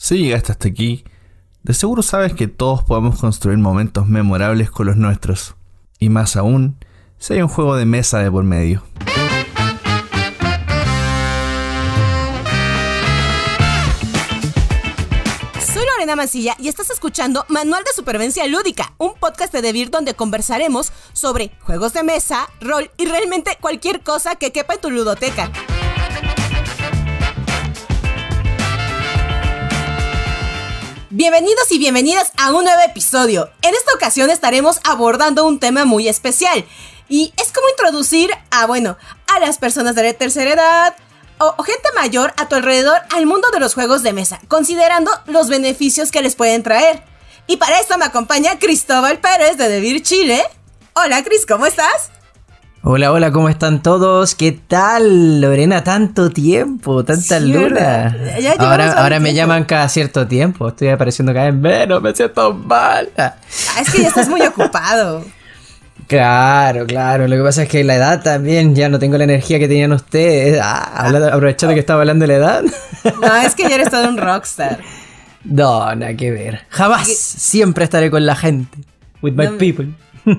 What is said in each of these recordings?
Si llegaste hasta aquí, de seguro sabes que todos podemos construir momentos memorables con los nuestros. Y más aún, si hay un juego de mesa de por medio. Soy Lorena Mancilla y estás escuchando Manual de Supervivencia Lúdica, un podcast de Devir donde conversaremos sobre juegos de mesa, rol y realmente cualquier cosa que quepa en tu ludoteca. Bienvenidos y bienvenidas a un nuevo episodio. En esta ocasión estaremos abordando un tema muy especial y es como introducir a las personas de la tercera edad o gente mayor a tu alrededor al mundo de los juegos de mesa, considerando los beneficios que les pueden traer. Y para esto me acompaña Cristóbal Pérez de Devir Chile. Hola Cris, ¿cómo estás? Hola, ¿cómo están todos? ¿Qué tal, Lorena? Tanto tiempo, tanta luna. Ahora me llaman cada cierto tiempo. Estoy apareciendo cada vez menos, me siento mal. Es que ya estás muy ocupado. Claro. Lo que pasa es que la edad también, ya no tengo la energía que tenían ustedes. Aprovechando que estaba hablando de la edad. No, es que ya eres todo un rockstar. No, nada que ver. Jamás, siempre estaré con la gente. With my people.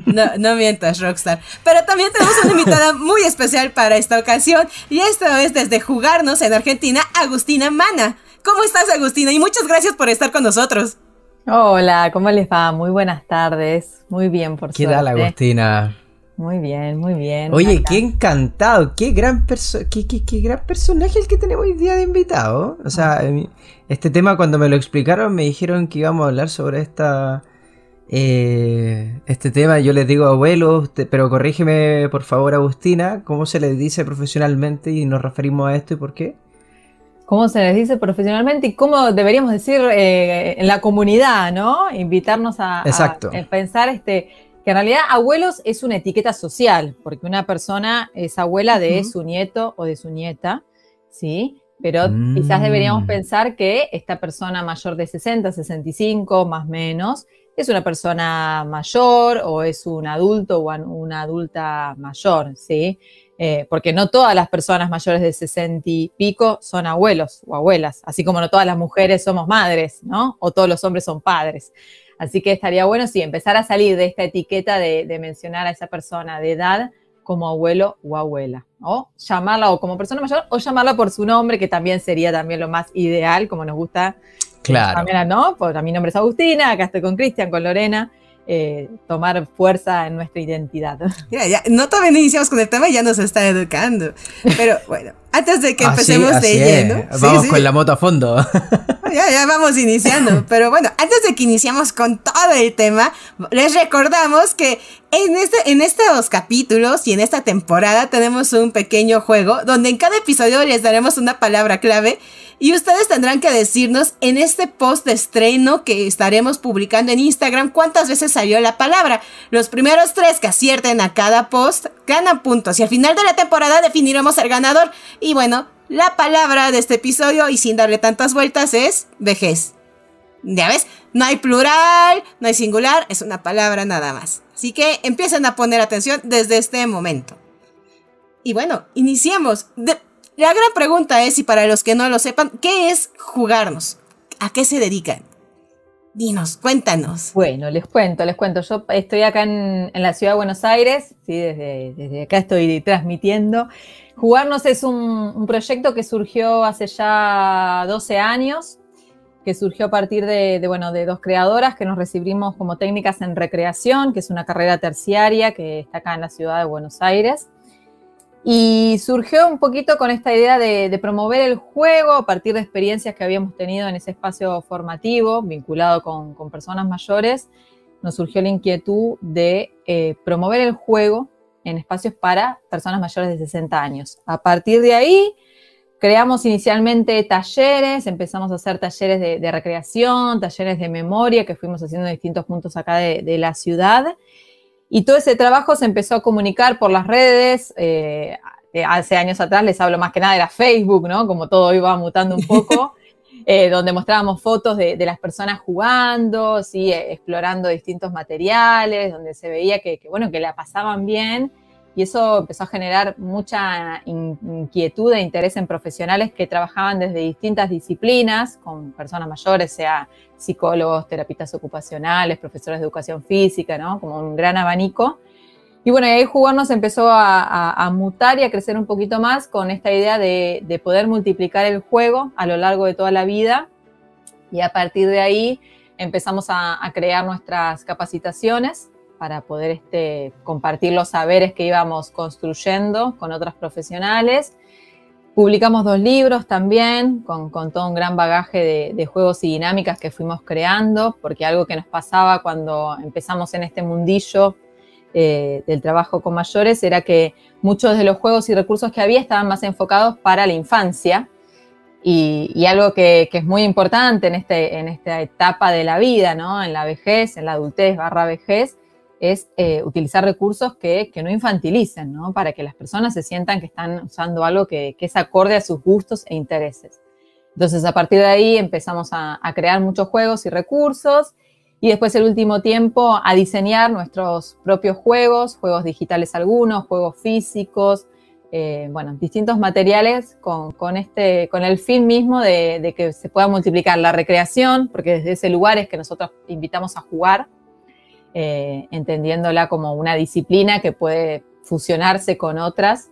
No mientas, Rockstar. Pero también tenemos una invitada muy especial para esta ocasión. Y esto es desde Jugarnos en Argentina, Agustina Mana. ¿Cómo estás, Agustina? Y muchas gracias por estar con nosotros. Hola, ¿cómo les va? Muy buenas tardes. Muy bien, por suerte. ¿Qué tal, Agustina? Muy bien. Oye, acá. qué encantado. Qué gran personaje el que tenemos hoy día de invitado. O sea, este tema cuando me lo explicaron me dijeron que íbamos a hablar sobre este tema. Yo les digo abuelos, pero corrígeme por favor, Agustina, ¿cómo se les dice profesionalmente y nos referimos a esto y por qué? ¿Cómo se les dice profesionalmente y cómo deberíamos decir en la comunidad, ¿no? Invitarnos a pensar que en realidad abuelos es una etiqueta social, porque una persona es abuela de su nieto o de su nieta, ¿sí? Pero quizás deberíamos pensar que esta persona mayor de 60, 65, más o menos, es una persona mayor o es un adulto o una adulta mayor, ¿sí? Porque no todas las personas mayores de 60 y pico son abuelos o abuelas, así como no todas las mujeres somos madres, ¿no? O todos los hombres son padres. Así que estaría bueno, sí, empezar a salir de esta etiqueta de mencionar a esa persona de edad como abuelo o abuela, o llamarla o como persona mayor o llamarla por su nombre, que también sería también lo más ideal, como nos gusta. Claro. ¿No? Pues mi nombre es Agustina, acá estoy con Cristian, con Lorena, tomar fuerza en nuestra identidad. Ya, no todavía no iniciamos con el tema y ya nos está educando. Pero bueno, antes de que empecemos de lleno. Vamos con la moto a fondo. Ya vamos iniciando. Pero bueno, antes de que iniciamos con todo el tema, les recordamos que en estos capítulos y en esta temporada tenemos un pequeño juego donde en cada episodio les daremos una palabra clave y ustedes tendrán que decirnos en este post de estreno que estaremos publicando en Instagram cuántas veces salió la palabra. Los primeros 3 que acierten a cada post ganan puntos y al final de la temporada definiremos el ganador. Y bueno, la palabra de este episodio, y sin darle tantas vueltas, es vejez. Ya ves, no hay plural, no hay singular, es una palabra nada más. Así que empiecen a poner atención desde este momento. Y bueno, iniciemos. La gran pregunta es, y para los que no lo sepan, ¿qué es Jugarnos? ¿A qué se dedican? Dinos, cuéntanos. Bueno, les cuento. Yo estoy acá en la ciudad de Buenos Aires, ¿sí? Desde acá estoy transmitiendo. Jugarnos es un proyecto que surgió hace ya 12 años, que surgió a partir de 2 creadoras que nos recibimos como técnicas en recreación, que es una carrera terciaria que está acá en la ciudad de Buenos Aires. Y surgió un poquito con esta idea de promover el juego a partir de experiencias que habíamos tenido en ese espacio formativo vinculado con personas mayores. Nos surgió la inquietud de promover el juego en espacios para personas mayores de 60 años. A partir de ahí creamos inicialmente talleres, empezamos a hacer talleres de recreación, talleres de memoria que fuimos haciendo en distintos puntos acá de la ciudad. Y todo ese trabajo se empezó a comunicar por las redes. Hace años atrás les hablo más que nada de la Facebook, ¿no? Como todo iba mutando un poco, donde mostrábamos fotos de las personas jugando, ¿sí? Explorando distintos materiales, donde se veía que la pasaban bien y eso empezó a generar mucha inquietud e interés en profesionales que trabajaban desde distintas disciplinas, con personas mayores, sea psicólogos, terapeutas ocupacionales, profesores de educación física, ¿no? Como un gran abanico. Y bueno, y ahí Jugarnos empezó a mutar y a crecer un poquito más con esta idea de poder multiplicar el juego a lo largo de toda la vida, y a partir de ahí empezamos a crear nuestras capacitaciones para poder compartir los saberes que íbamos construyendo con otros profesionales. Publicamos 2 libros también, con todo un gran bagaje de juegos y dinámicas que fuimos creando, porque algo que nos pasaba cuando empezamos en este mundillo del trabajo con mayores era que muchos de los juegos y recursos que había estaban más enfocados para la infancia, y algo que es muy importante en esta etapa de la vida, ¿no? En la vejez, en la adultez / vejez, es utilizar recursos que no infantilicen, ¿no? Para que las personas se sientan que están usando algo que es acorde a sus gustos e intereses. Entonces, a partir de ahí empezamos a crear muchos juegos y recursos, y después el último tiempo a diseñar nuestros propios juegos digitales algunos, juegos físicos, distintos materiales con el fin mismo de que se pueda multiplicar la recreación, porque desde ese lugar es que nosotros invitamos a jugar, entendiéndola como una disciplina que puede fusionarse con otras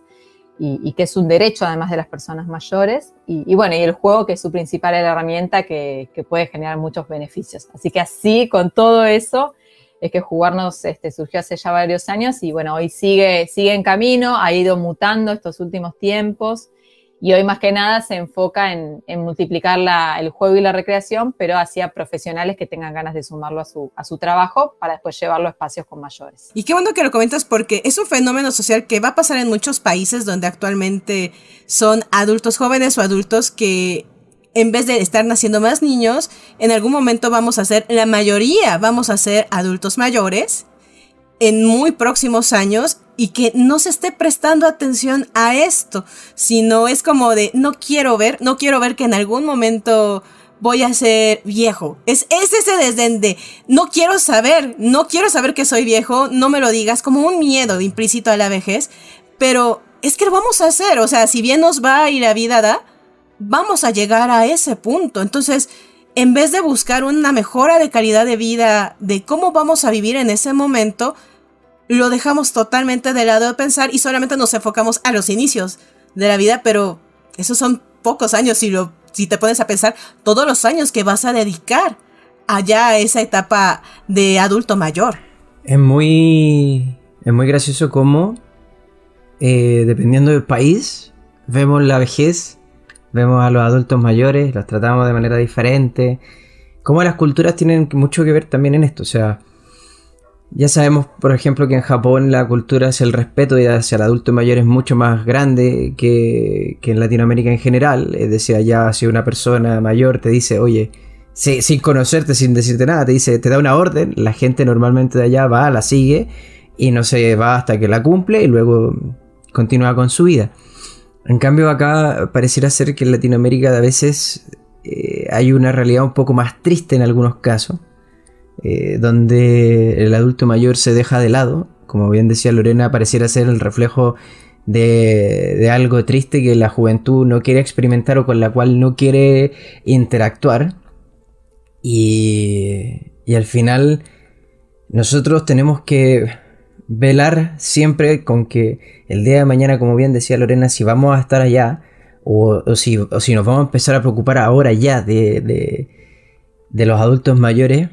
y que es un derecho además de las personas mayores, y el juego, que es su principal herramienta, que puede generar muchos beneficios. Así que así, con todo eso, es que Jugarnos surgió hace ya varios años, y bueno, hoy sigue en camino, ha ido mutando estos últimos tiempos, y hoy más que nada se enfoca en multiplicar el juego y la recreación, pero hacia profesionales que tengan ganas de sumarlo a su trabajo para después llevarlo a espacios con mayores. Y qué bueno que lo comentas, porque es un fenómeno social que va a pasar en muchos países donde actualmente son adultos jóvenes o adultos que, en vez de estar naciendo más niños, en algún momento la mayoría vamos a ser adultos mayores en muy próximos años, y que no se esté prestando atención a esto, sino es como de no quiero ver que en algún momento voy a ser viejo. Es ese desdén de no quiero saber que soy viejo, no me lo digas, como un miedo implícito a la vejez, pero es que lo vamos a hacer, o sea, si bien nos va y la vida da, vamos a llegar a ese punto. Entonces, en vez de buscar una mejora de calidad de vida, de cómo vamos a vivir en ese momento, lo dejamos totalmente de lado de pensar y solamente nos enfocamos a los inicios de la vida, pero esos son pocos años si te pones a pensar todos los años que vas a dedicar allá a esa etapa de adulto mayor. Es muy gracioso cómo, dependiendo del país, vemos la vejez, vemos a los adultos mayores, los tratamos de manera diferente, cómo las culturas tienen mucho que ver también en esto. O sea, ya sabemos, por ejemplo, que en Japón la cultura hacia el respeto y hacia el adulto mayor es mucho más grande que en Latinoamérica en general. Es decir, allá si una persona mayor te dice, oye, sin conocerte, sin decirte nada, te da una orden, la gente normalmente de allá va, la sigue y no se va hasta que la cumple y luego continúa con su vida. En cambio acá pareciera ser que en Latinoamérica a veces hay una realidad un poco más triste en algunos casos, donde el adulto mayor se deja de lado. Como bien decía Lorena, pareciera ser el reflejo de algo triste que la juventud no quiere experimentar o con la cual no quiere interactuar, y al final nosotros tenemos que velar siempre con que el día de mañana, como bien decía Lorena, si vamos a estar allá o si nos vamos a empezar a preocupar ahora ya de los adultos mayores,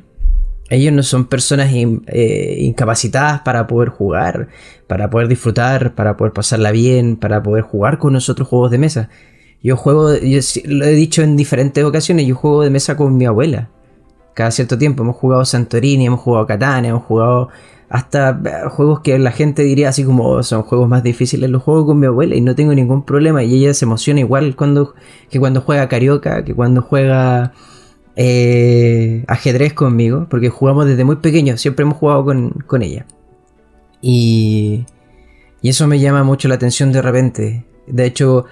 ellos no son personas incapacitadas para poder jugar, para poder disfrutar, para poder pasarla bien, para poder jugar con nosotros juegos de mesa. Yo lo he dicho en diferentes ocasiones, yo juego de mesa con mi abuela. Cada cierto tiempo hemos jugado Santorini, hemos jugado Catán, hemos jugado hasta juegos que la gente diría así como son juegos más difíciles. Los juego con mi abuela y no tengo ningún problema, y ella se emociona igual que cuando juega Carioca, que cuando juega ajedrez conmigo, porque jugamos desde muy pequeños, siempre hemos jugado con ella, y eso me llama mucho la atención de repente. De hecho,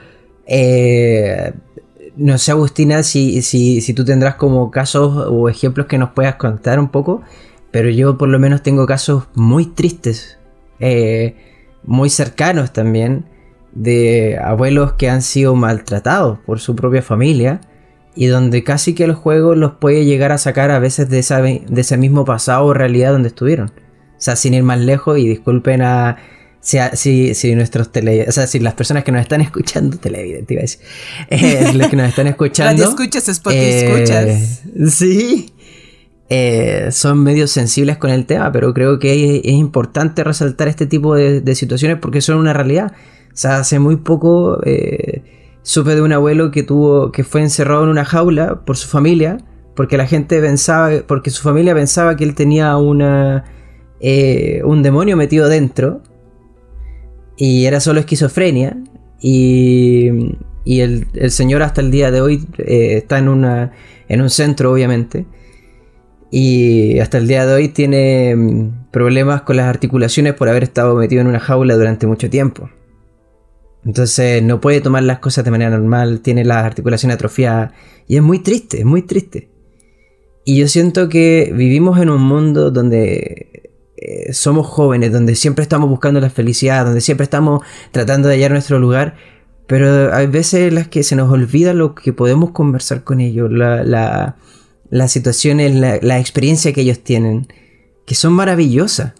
no sé, Agustina, si tú tendrás como casos o ejemplos que nos puedas contar un poco, pero yo por lo menos tengo casos muy tristes muy cercanos también, de abuelos que han sido maltratados por su propia familia y donde casi que el juego los puede llegar a sacar a veces de ese mismo pasado o realidad donde estuvieron. O sea, sin ir más lejos, y disculpen a si nuestros si las personas que nos están escuchando, televidentes iba a decir, los que nos están escuchando, Radio escuchas, Spotify escuchas. Sí, son medio sensibles con el tema, pero creo que es importante resaltar este tipo de situaciones porque son una realidad. O sea, hace muy poco supe de un abuelo que fue encerrado en una jaula por su familia, porque porque su familia pensaba que él tenía un demonio metido dentro y era solo esquizofrenia, y el señor hasta el día de hoy está en un centro, obviamente, y hasta el día de hoy tiene problemas con las articulaciones por haber estado metido en una jaula durante mucho tiempo. Entonces no puede tomar las cosas de manera normal, tiene las articulaciones atrofiadas y es muy triste, es muy triste. Y yo siento que vivimos en un mundo donde somos jóvenes, donde siempre estamos buscando la felicidad, donde siempre estamos tratando de hallar nuestro lugar, pero hay veces en las que se nos olvida lo que podemos conversar con ellos, las situaciones, la experiencia que ellos tienen, que son maravillosas.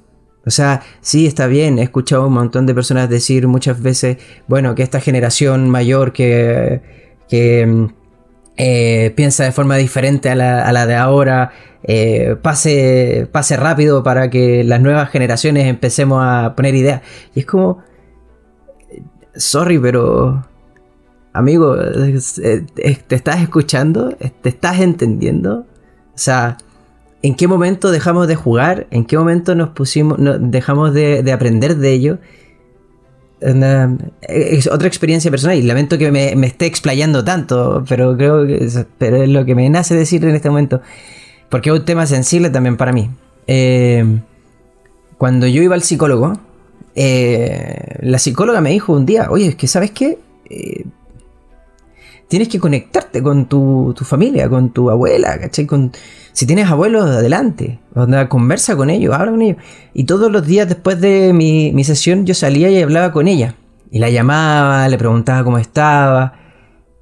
O sea, sí, está bien, he escuchado un montón de personas decir muchas veces, bueno, que esta generación mayor que piensa de forma diferente a la de ahora, pase rápido para que las nuevas generaciones empecemos a poner ideas. Y es como, sorry, pero amigo, ¿te estás escuchando? ¿Te estás entendiendo? O sea, ¿en qué momento dejamos de jugar? ¿En qué momento dejamos de aprender de ello? Es otra experiencia personal y lamento que me esté explayando tanto, pero creo que es lo que me nace decir en este momento, porque es un tema sensible también para mí. Cuando yo iba al psicólogo, la psicóloga me dijo un día, oye, es que ¿sabes qué? Tienes que conectarte con tu familia, con tu abuela, ¿cachai? Si tienes abuelos, adelante, conversa con ellos, habla con ellos. Y todos los días después de mi sesión yo salía y hablaba con ella. Y la llamaba, le preguntaba cómo estaba.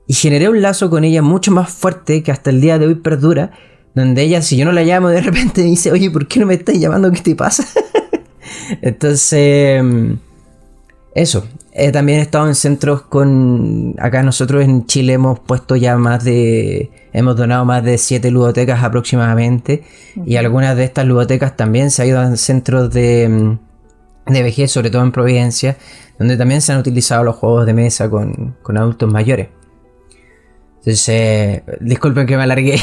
Y generé un lazo con ella mucho más fuerte que hasta el día de hoy perdura. Donde ella, si yo no la llamo, de repente me dice, oye, ¿por qué no me estás llamando? ¿Qué te pasa? Entonces, eso. También he estado en centros acá nosotros en Chile hemos donado más de 7 ludotecas aproximadamente. Uh-huh. Y algunas de estas ludotecas también se han ido a centros de vejez, sobre todo en Providencia, donde también se han utilizado los juegos de mesa con adultos mayores. Entonces, disculpen que me alargué.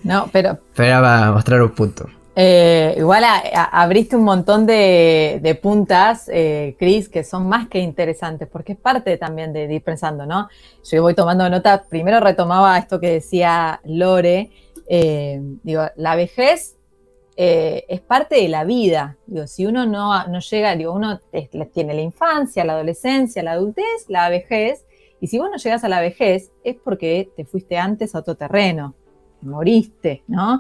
No, pero para mostrar un punto. Igual abriste un montón de puntas, Chris, que son más que interesantes, porque es parte también de ir pensando, ¿no? Yo voy tomando nota, primero retomaba esto que decía Lore, la vejez es parte de la vida, si uno no llega, uno tiene la infancia, la adolescencia, la adultez, la vejez, y si vos no llegas a la vejez es porque te fuiste antes a otro terreno, moriste, ¿no?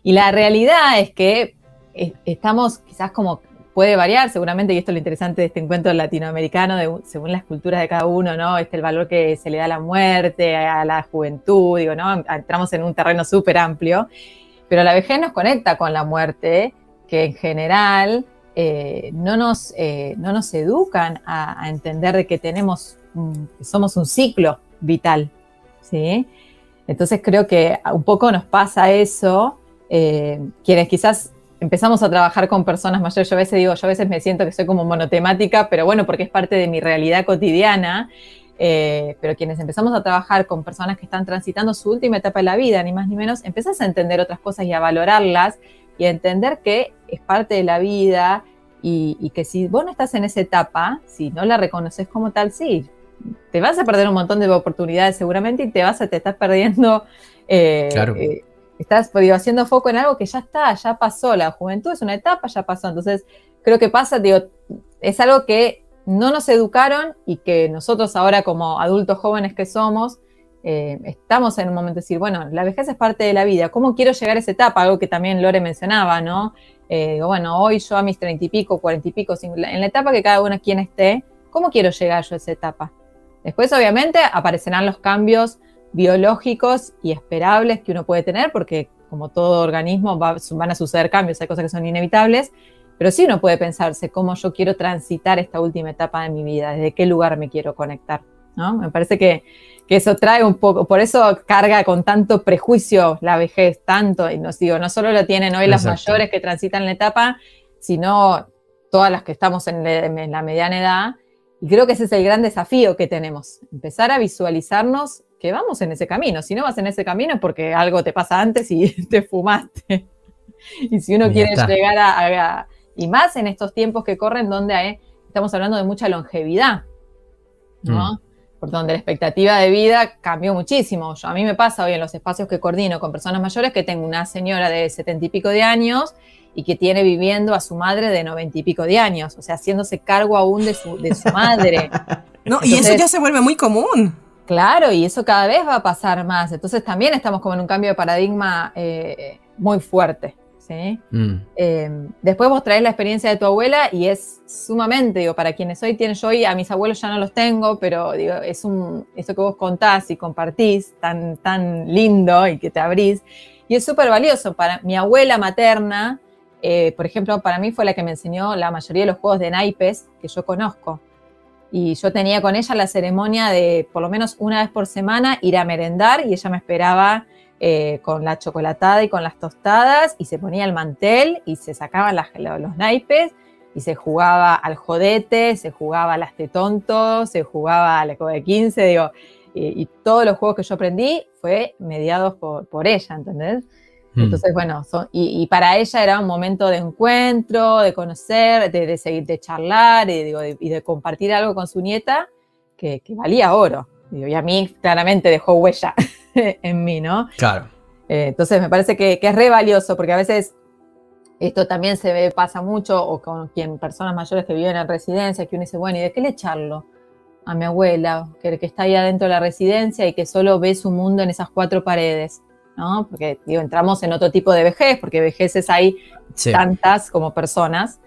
Y la realidad es que estamos quizás como puede variar seguramente, y esto es lo interesante de este encuentro latinoamericano, según las culturas de cada uno, ¿no? El valor que se le da a la muerte, a la juventud, ¿no? Entramos en un terreno súper amplio, pero la vejez nos conecta con la muerte, que en general no nos educan a entender de que somos un ciclo vital, ¿sí? Entonces creo que un poco nos pasa eso. Quienes quizás empezamos a trabajar con personas mayores, yo a veces me siento que soy como monotemática, pero bueno, porque es parte de mi realidad cotidiana, pero quienes empezamos a trabajar con personas que están transitando su última etapa de la vida, ni más ni menos, empezás a entender otras cosas y a valorarlas y a entender que es parte de la vida y que si vos no estás en esa etapa, si no la reconoces como tal, sí, te vas a perder un montón de oportunidades seguramente y te estás perdiendo... Claro. Estás haciendo foco en algo que ya está, ya pasó. La juventud es una etapa, ya pasó. Entonces, creo que es algo que no nos educaron y que nosotros ahora como adultos jóvenes que somos, estamos en un momento de decir, bueno, la vejez es parte de la vida, ¿cómo quiero llegar a esa etapa? Algo que también Lore mencionaba, ¿no? Digo, bueno, hoy yo a mis 30 y pico, 40 y pico, en la etapa que cada uno quien esté, ¿cómo quiero llegar yo a esa etapa? Después, obviamente, aparecerán los cambios biológicos y esperables que uno puede tener, porque como todo organismo van a suceder cambios, hay cosas que son inevitables, pero sí uno puede pensarse cómo yo quiero transitar esta última etapa de mi vida, desde qué lugar me quiero conectar, ¿no? Me parece que eso trae un poco, por eso carga con tanto prejuicio la vejez, tanto, y no solo lo tienen hoy las mayores que transitan la etapa, sino todas las que estamos en la mediana edad, y creo que ese es el gran desafío que tenemos, empezar a visualizarnos que vamos en ese camino. Si no vas en ese camino es porque algo te pasa antes y te fumaste. Y si uno quiere llegar y más en estos tiempos que corren donde estamos hablando de mucha longevidad, ¿no? Por donde la expectativa de vida cambió muchísimo. A mí me pasa hoy en los espacios que coordino con personas mayores que tengo una señora de 70 y pico de años y que tiene viviendo a su madre de 90 y pico de años, o sea, haciéndose cargo aún de su madre. No, entonces, y eso ya se vuelve muy común. Claro, y eso cada vez va a pasar más. Entonces también estamos como en un cambio de paradigma muy fuerte, ¿sí? Después vos traés la experiencia de tu abuela y es sumamente, digo, para quienes hoy yo hoy a mis abuelos ya no los tengo, pero digo, eso que vos contás y compartís tan lindo y que te abrís, y es súper valioso. Para mi abuela materna, por ejemplo, para mí fue la que me enseñó la mayoría de los juegos de naipes que yo conozco. Y yo tenía con ella la ceremonia de, por lo menos una vez por semana, ir a merendar y ella me esperaba con la chocolatada y con las tostadas y se ponía el mantel y se sacaban los naipes y se jugaba al jodete, se jugaba al hazte tonto, se jugaba al juego de 15, digo, y todos los juegos que yo aprendí fue mediados por ella, ¿entendés? Entonces, bueno, y para ella era un momento de encuentro, de conocer, de seguir, de charlar y de compartir algo con su nieta que valía oro. Digo, y a mí claramente dejó huella en mí, ¿no? Claro. Entonces me parece que es re valioso, porque a veces esto también pasa mucho, o con personas mayores que viven en residencia, que uno dice, bueno, ¿y de qué le charlo a mi abuela, que está ahí adentro de la residencia y que solo ve su mundo en esas 4 paredes? ¿No? Porque digo, entramos en otro tipo de vejez, porque vejeces hay tantas como personas.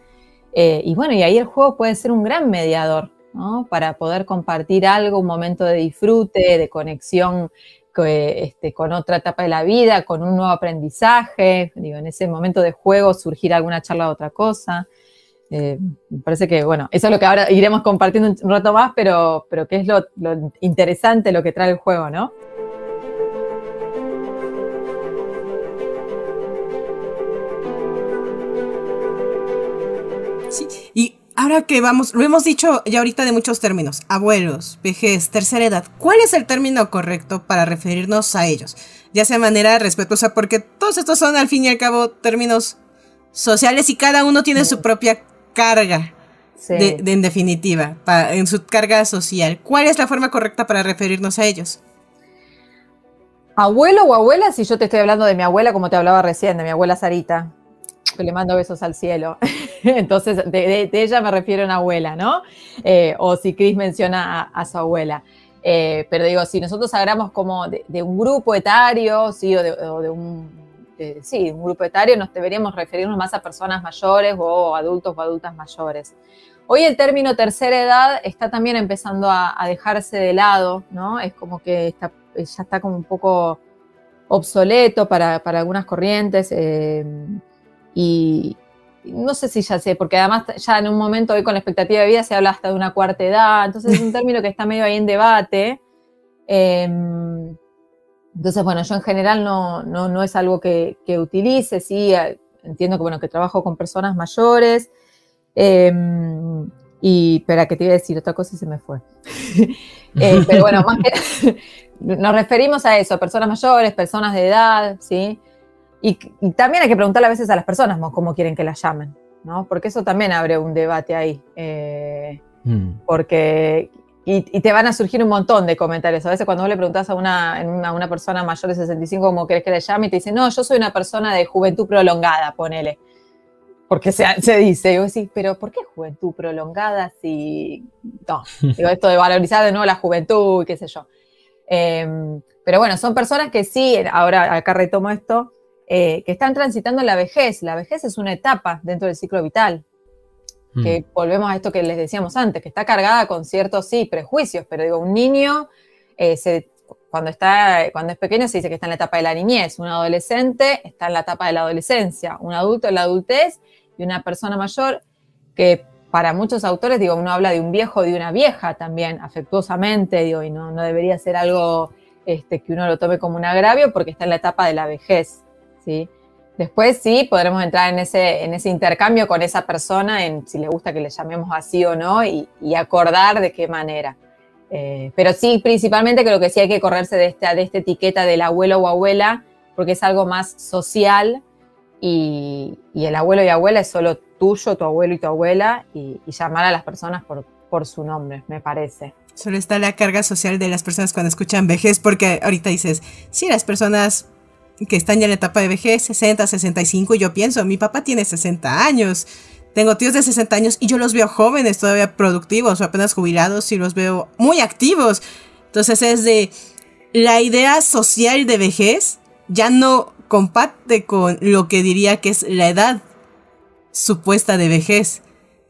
Y bueno, y ahí el juego puede ser un gran mediador, ¿no? Para poder compartir algo, un momento de disfrute, de conexión con otra etapa de la vida, con un nuevo aprendizaje. Digo, en ese momento de juego surgir alguna charla de otra cosa. Me parece que, bueno, eso es lo que ahora iremos compartiendo un rato más, pero que es lo interesante, lo que trae el juego, ¿no? Sí, y ahora que lo hemos dicho ya ahorita de muchos términos, abuelos, vejez, tercera edad, ¿cuál es el término correcto para referirnos a ellos? Ya sea de manera respetuosa, porque todos estos son al fin y al cabo términos sociales y cada uno tiene su propia carga, en definitiva, en su carga social. ¿Cuál es la forma correcta para referirnos a ellos? Abuelo o abuela, si yo te estoy hablando de mi abuela, como te hablaba recién, de mi abuela Sarita, que le mando besos al cielo. Entonces, de ella me refiero a una abuela, ¿no? O si Cris menciona a su abuela. Pero digo, si nosotros agarramos como de un grupo etario, ¿sí? o de un grupo etario, nos deberíamos referirnos más a personas mayores o adultos o adultas mayores. Hoy el término tercera edad está también empezando a dejarse de lado, ¿no? Es como que ya está como un poco obsoleto para algunas corrientes. Y no sé si ya sé, porque además ya en un momento hoy con la expectativa de vida se habla hasta de una cuarta edad, entonces es un término que está medio ahí en debate. Entonces, bueno, yo en general no es algo que utilice, sí, entiendo que, bueno, que trabajo con personas mayores, y espera, que te iba a decir otra cosa y se me fue. Pero bueno, más que nos referimos a eso, personas mayores, personas de edad, ¿sí? Y también hay que preguntarle a veces a las personas cómo quieren que las llamen, ¿no? Porque eso también abre un debate ahí. Porque y te van a surgir un montón de comentarios. A veces cuando vos le preguntás a una persona mayor de 65 cómo querés que le llame, y te dice, no, yo soy una persona de juventud prolongada, ponele. Porque se dice, y vos decís, pero ¿por qué juventud prolongada si...? No, digo, esto de valorizar de nuevo la juventud, qué sé yo. Pero bueno, son personas que sí, ahora acá retomo esto, que están transitando la vejez. La vejez es una etapa dentro del ciclo vital. Que volvemos a esto que les decíamos antes, que está cargada con ciertos, sí, prejuicios, pero digo, un niño, cuando es pequeño se dice que está en la etapa de la niñez, un adolescente está en la etapa de la adolescencia, un adulto en la adultez y una persona mayor que para muchos autores, digo, uno habla de un viejo, de una vieja también, afectuosamente, digo, y no debería ser algo que uno lo tome como un agravio porque está en la etapa de la vejez, ¿sí? Después sí podremos entrar en ese intercambio con esa persona, en si le gusta que le llamemos así o no, y acordar de qué manera. Pero sí, principalmente creo que sí hay que correrse de esta etiqueta del abuelo o abuela, porque es algo más social, y el abuelo y abuela es solo tuyo, tu abuelo y tu abuela, y llamar a las personas por su nombre, me parece. Solo está la carga social de las personas cuando escuchan vejez, porque ahorita dices, sí, las personas que están ya en la etapa de vejez, 60, 65, y yo pienso, mi papá tiene 60 años, tengo tíos de 60 años y yo los veo jóvenes, todavía productivos o apenas jubilados y los veo muy activos. Entonces es de la idea social de vejez ya no comparte con lo que diría que es la edad supuesta de vejez.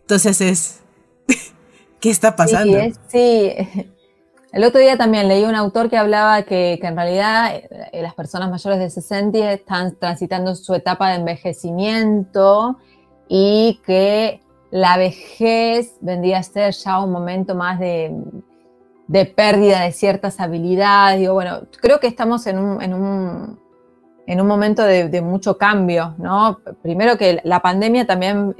Entonces es ¿qué está pasando? Sí. El otro día también leí un autor que hablaba que en realidad las personas mayores de 60 están transitando su etapa de envejecimiento y que la vejez vendría a ser ya un momento más de pérdida de ciertas habilidades. Digo, bueno, creo que estamos en un momento de mucho cambio, ¿no? Primero que la pandemia también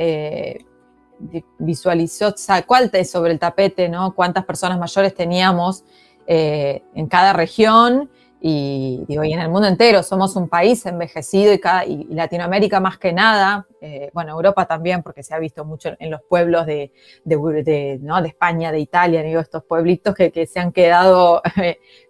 visualizó, sacó sobre el tapete, ¿no? Cuántas personas mayores teníamos en cada región y en el mundo entero. Somos un país envejecido y Latinoamérica más que nada, bueno, Europa también, porque se ha visto mucho en los pueblos de España, de Italia, digo, estos pueblitos que se han quedado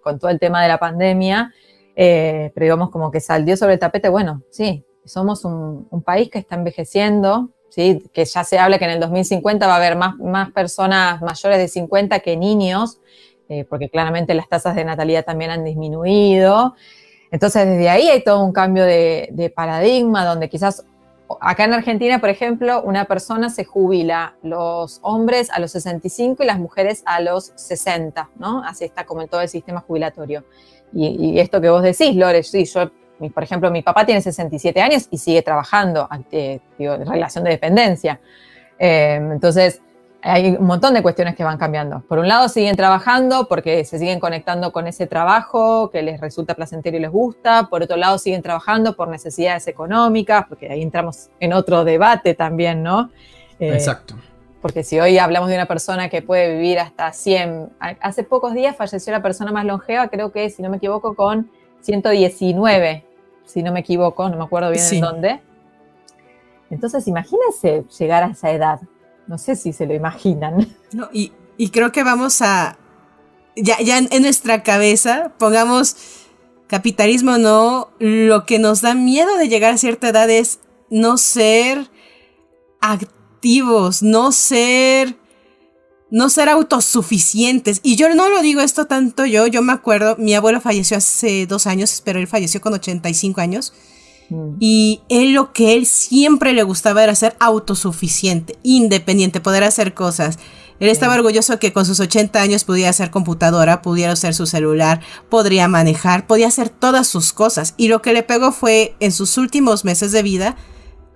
con todo el tema de la pandemia, pero digamos como que salió sobre el tapete. Bueno, sí, somos un país que está envejeciendo. ¿Sí? Que ya se habla que en el 2050 va a haber más personas mayores de 50 que niños, porque claramente las tasas de natalidad también han disminuido. Entonces, desde ahí hay todo un cambio de paradigma, donde quizás acá en Argentina, por ejemplo, una persona se jubila, los hombres a los 65 y las mujeres a los 60, ¿no? Así está como en todo el sistema jubilatorio. Y esto que vos decís, Lore, sí, por ejemplo, mi papá tiene 67 años y sigue trabajando en relación de dependencia. Entonces, hay un montón de cuestiones que van cambiando. Por un lado, siguen trabajando porque se siguen conectando con ese trabajo que les resulta placentero y les gusta. Por otro lado, siguen trabajando por necesidades económicas, porque ahí entramos en otro debate también, ¿no? Exacto. Porque si hoy hablamos de una persona que puede vivir hasta 100... Hace pocos días falleció la persona más longeva, creo que, si no me equivoco, con 119, si no me equivoco, no me acuerdo bien en dónde. Entonces, imagínense llegar a esa edad. No sé si se lo imaginan. No, y creo que vamos a... Ya en nuestra cabeza, pongamos capitalismo, no, lo que nos da miedo de llegar a cierta edad es no ser activos, no ser autosuficientes. Y yo no lo digo esto tanto yo me acuerdo, mi abuelo falleció hace 2 años, pero él falleció con 85 años. Y lo que él siempre le gustaba era ser autosuficiente, independiente, poder hacer cosas. Él estaba orgulloso que con sus 80 años pudiera hacer computadora, pudiera usar su celular, podría manejar, podía hacer todas sus cosas. Y lo que le pegó fue en sus últimos meses de vida,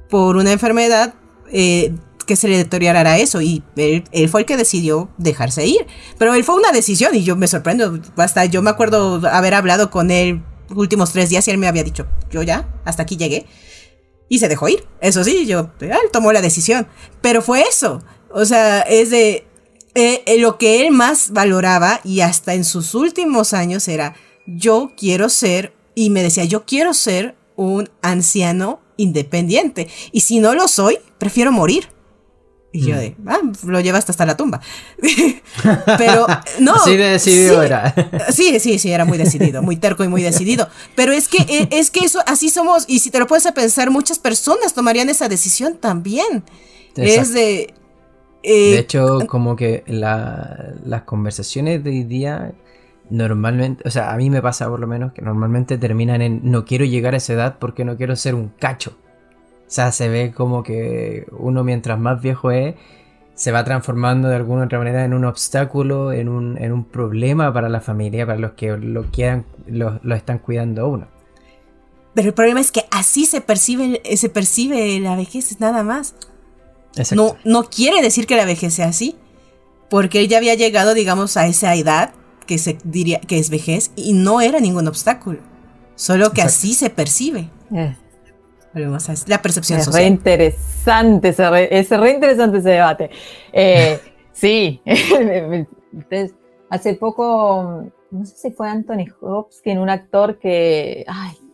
por una enfermedad, que se le deteriorara eso, y él fue el que decidió dejarse ir. Pero él fue una decisión y yo me sorprendo. Hasta yo me acuerdo haber hablado con él últimos 3 días y él me había dicho, yo ya, hasta aquí llegué. Y se dejó ir. Eso sí, él tomó la decisión. Pero fue eso. O sea, es de lo que él más valoraba, y hasta en sus últimos años era, yo quiero ser, y me decía, yo quiero ser un anciano independiente. Y si no lo soy, prefiero morir. Y yo lo llevaste hasta la tumba. Pero no. Así de decidido era. Sí, era muy decidido, muy terco y muy decidido. Pero es que eso, así somos. Y si te lo puedes a pensar, muchas personas tomarían esa decisión también. Exacto. Es de hecho, como que las conversaciones de hoy día normalmente, o sea, a mí me pasa por lo menos que normalmente terminan en no quiero llegar a esa edad porque no quiero ser un cacho. O sea, se ve como que uno mientras más viejo es, se va transformando de alguna otra manera en un obstáculo, en un problema para la familia, para los que lo están cuidando a uno. Pero el problema es que así se percibe la vejez, nada más. Exacto. No quiere decir que la vejez sea así, porque él ya había llegado, digamos, a esa edad que se diría que es vejez y no era ningún obstáculo, solo que así se percibe. Volvemos a la percepción social. Es re interesante ese debate. Sí, entonces, hace poco, no sé si fue Anthony Hopkins, un actor que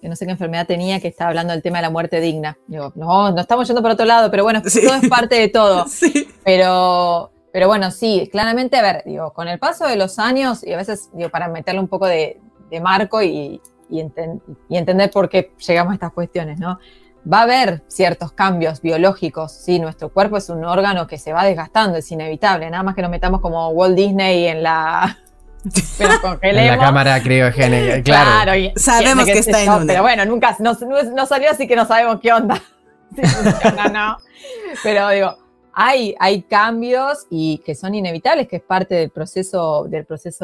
no sé qué enfermedad tenía, que estaba hablando del tema de la muerte digna. Digo, no estamos yendo por otro lado, pero bueno, sí. Todo es parte de todo. Sí. Pero bueno, sí, claramente, a ver, digo, con el paso de los años, y a veces, digo, para meterle un poco de marco y entender por qué llegamos a estas cuestiones, ¿no? Va a haber ciertos cambios biológicos, sí, nuestro cuerpo es un órgano que se va desgastando, es inevitable, nada más que nos metamos como Walt Disney en la... Pero congelemos. En la cámara criogénica, claro. Sabemos que está en una. Pero bueno, nunca, no salió, así que no sabemos qué onda. Si funciona, no. Pero digo, hay cambios y que son inevitables, que es parte del proceso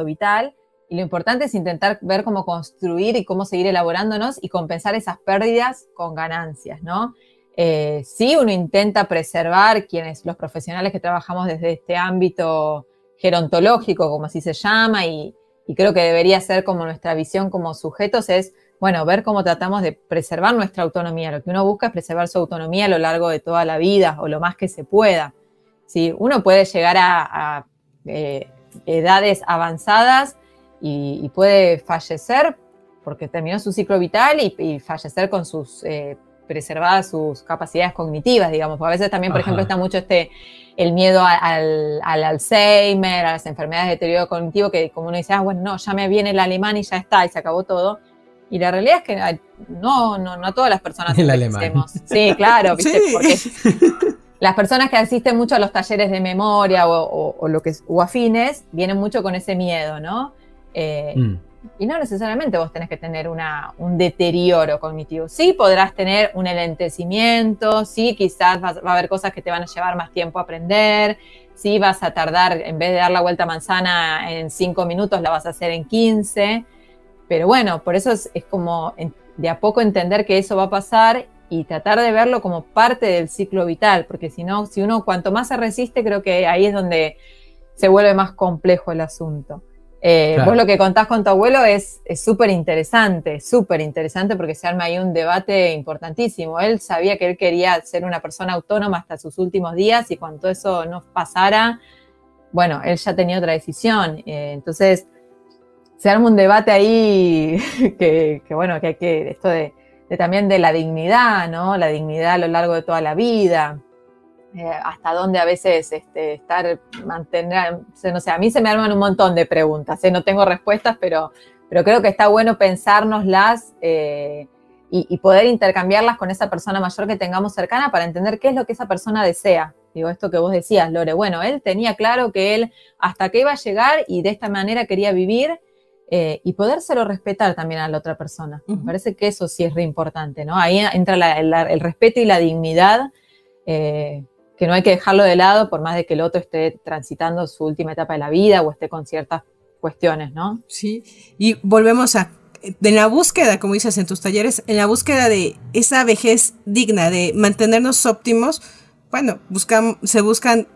vital. Y lo importante es intentar ver cómo construir y cómo seguir elaborándonos y compensar esas pérdidas con ganancias, ¿no? Sí, uno intenta preservar los profesionales que trabajamos desde este ámbito gerontológico, como así se llama, y creo que debería ser como nuestra visión como sujetos es, bueno, ver cómo tratamos de preservar nuestra autonomía. Lo que uno busca es preservar su autonomía a lo largo de toda la vida o lo más que se pueda. ¿Sí? Uno puede llegar a edades avanzadas y puede fallecer porque terminó su ciclo vital y fallecer con preservadas sus capacidades cognitivas, digamos. Porque a veces también, por ejemplo, está mucho el miedo al Alzheimer, a las enfermedades de deterioro cognitivo, que como uno dice, bueno, no, ya me viene el alemán y ya está, y se acabó todo. Y la realidad es que no a todas las personas envejecemos. Sí, claro, ¿viste? Sí. Porque las personas que asisten mucho a los talleres de memoria o afines, vienen mucho con ese miedo, ¿no? Y no necesariamente vos tenés que tener un deterioro cognitivo. Sí podrás tener un enlentecimiento, sí quizás va a haber cosas que te van a llevar más tiempo a aprender, sí vas a tardar, en vez de dar la vuelta a manzana en 5 minutos, la vas a hacer en 15. Pero bueno, por eso es como de a poco entender que eso va a pasar y tratar de verlo como parte del ciclo vital, porque si uno cuanto más se resiste, creo que ahí es donde se vuelve más complejo el asunto. Claro. Vos lo que contás con tu abuelo es súper interesante porque se arma ahí un debate importantísimo. Él sabía que él quería ser una persona autónoma hasta sus últimos días y cuando eso no pasara, bueno, él ya tenía otra decisión. Entonces, se arma un debate ahí que hay que esto de también de la dignidad, ¿no? La dignidad a lo largo de toda la vida. Hasta dónde a veces mantener, no sé, a mí se me arman un montón de preguntas, no tengo respuestas, pero creo que está bueno pensárnoslas y poder intercambiarlas con esa persona mayor que tengamos cercana para entender qué es lo que esa persona desea. Digo, esto que vos decías, Lore, bueno, él tenía claro que él hasta qué iba a llegar y de esta manera quería vivir y podérselo respetar también a la otra persona. Me parece que eso sí es re importante, ¿no? Ahí entra el respeto y la dignidad, que no hay que dejarlo de lado por más de que el otro esté transitando su última etapa de la vida o esté con ciertas cuestiones, ¿no? Sí, y volvemos en la búsqueda, como dices en tus talleres, en la búsqueda de esa vejez digna, de mantenernos óptimos, bueno, se buscan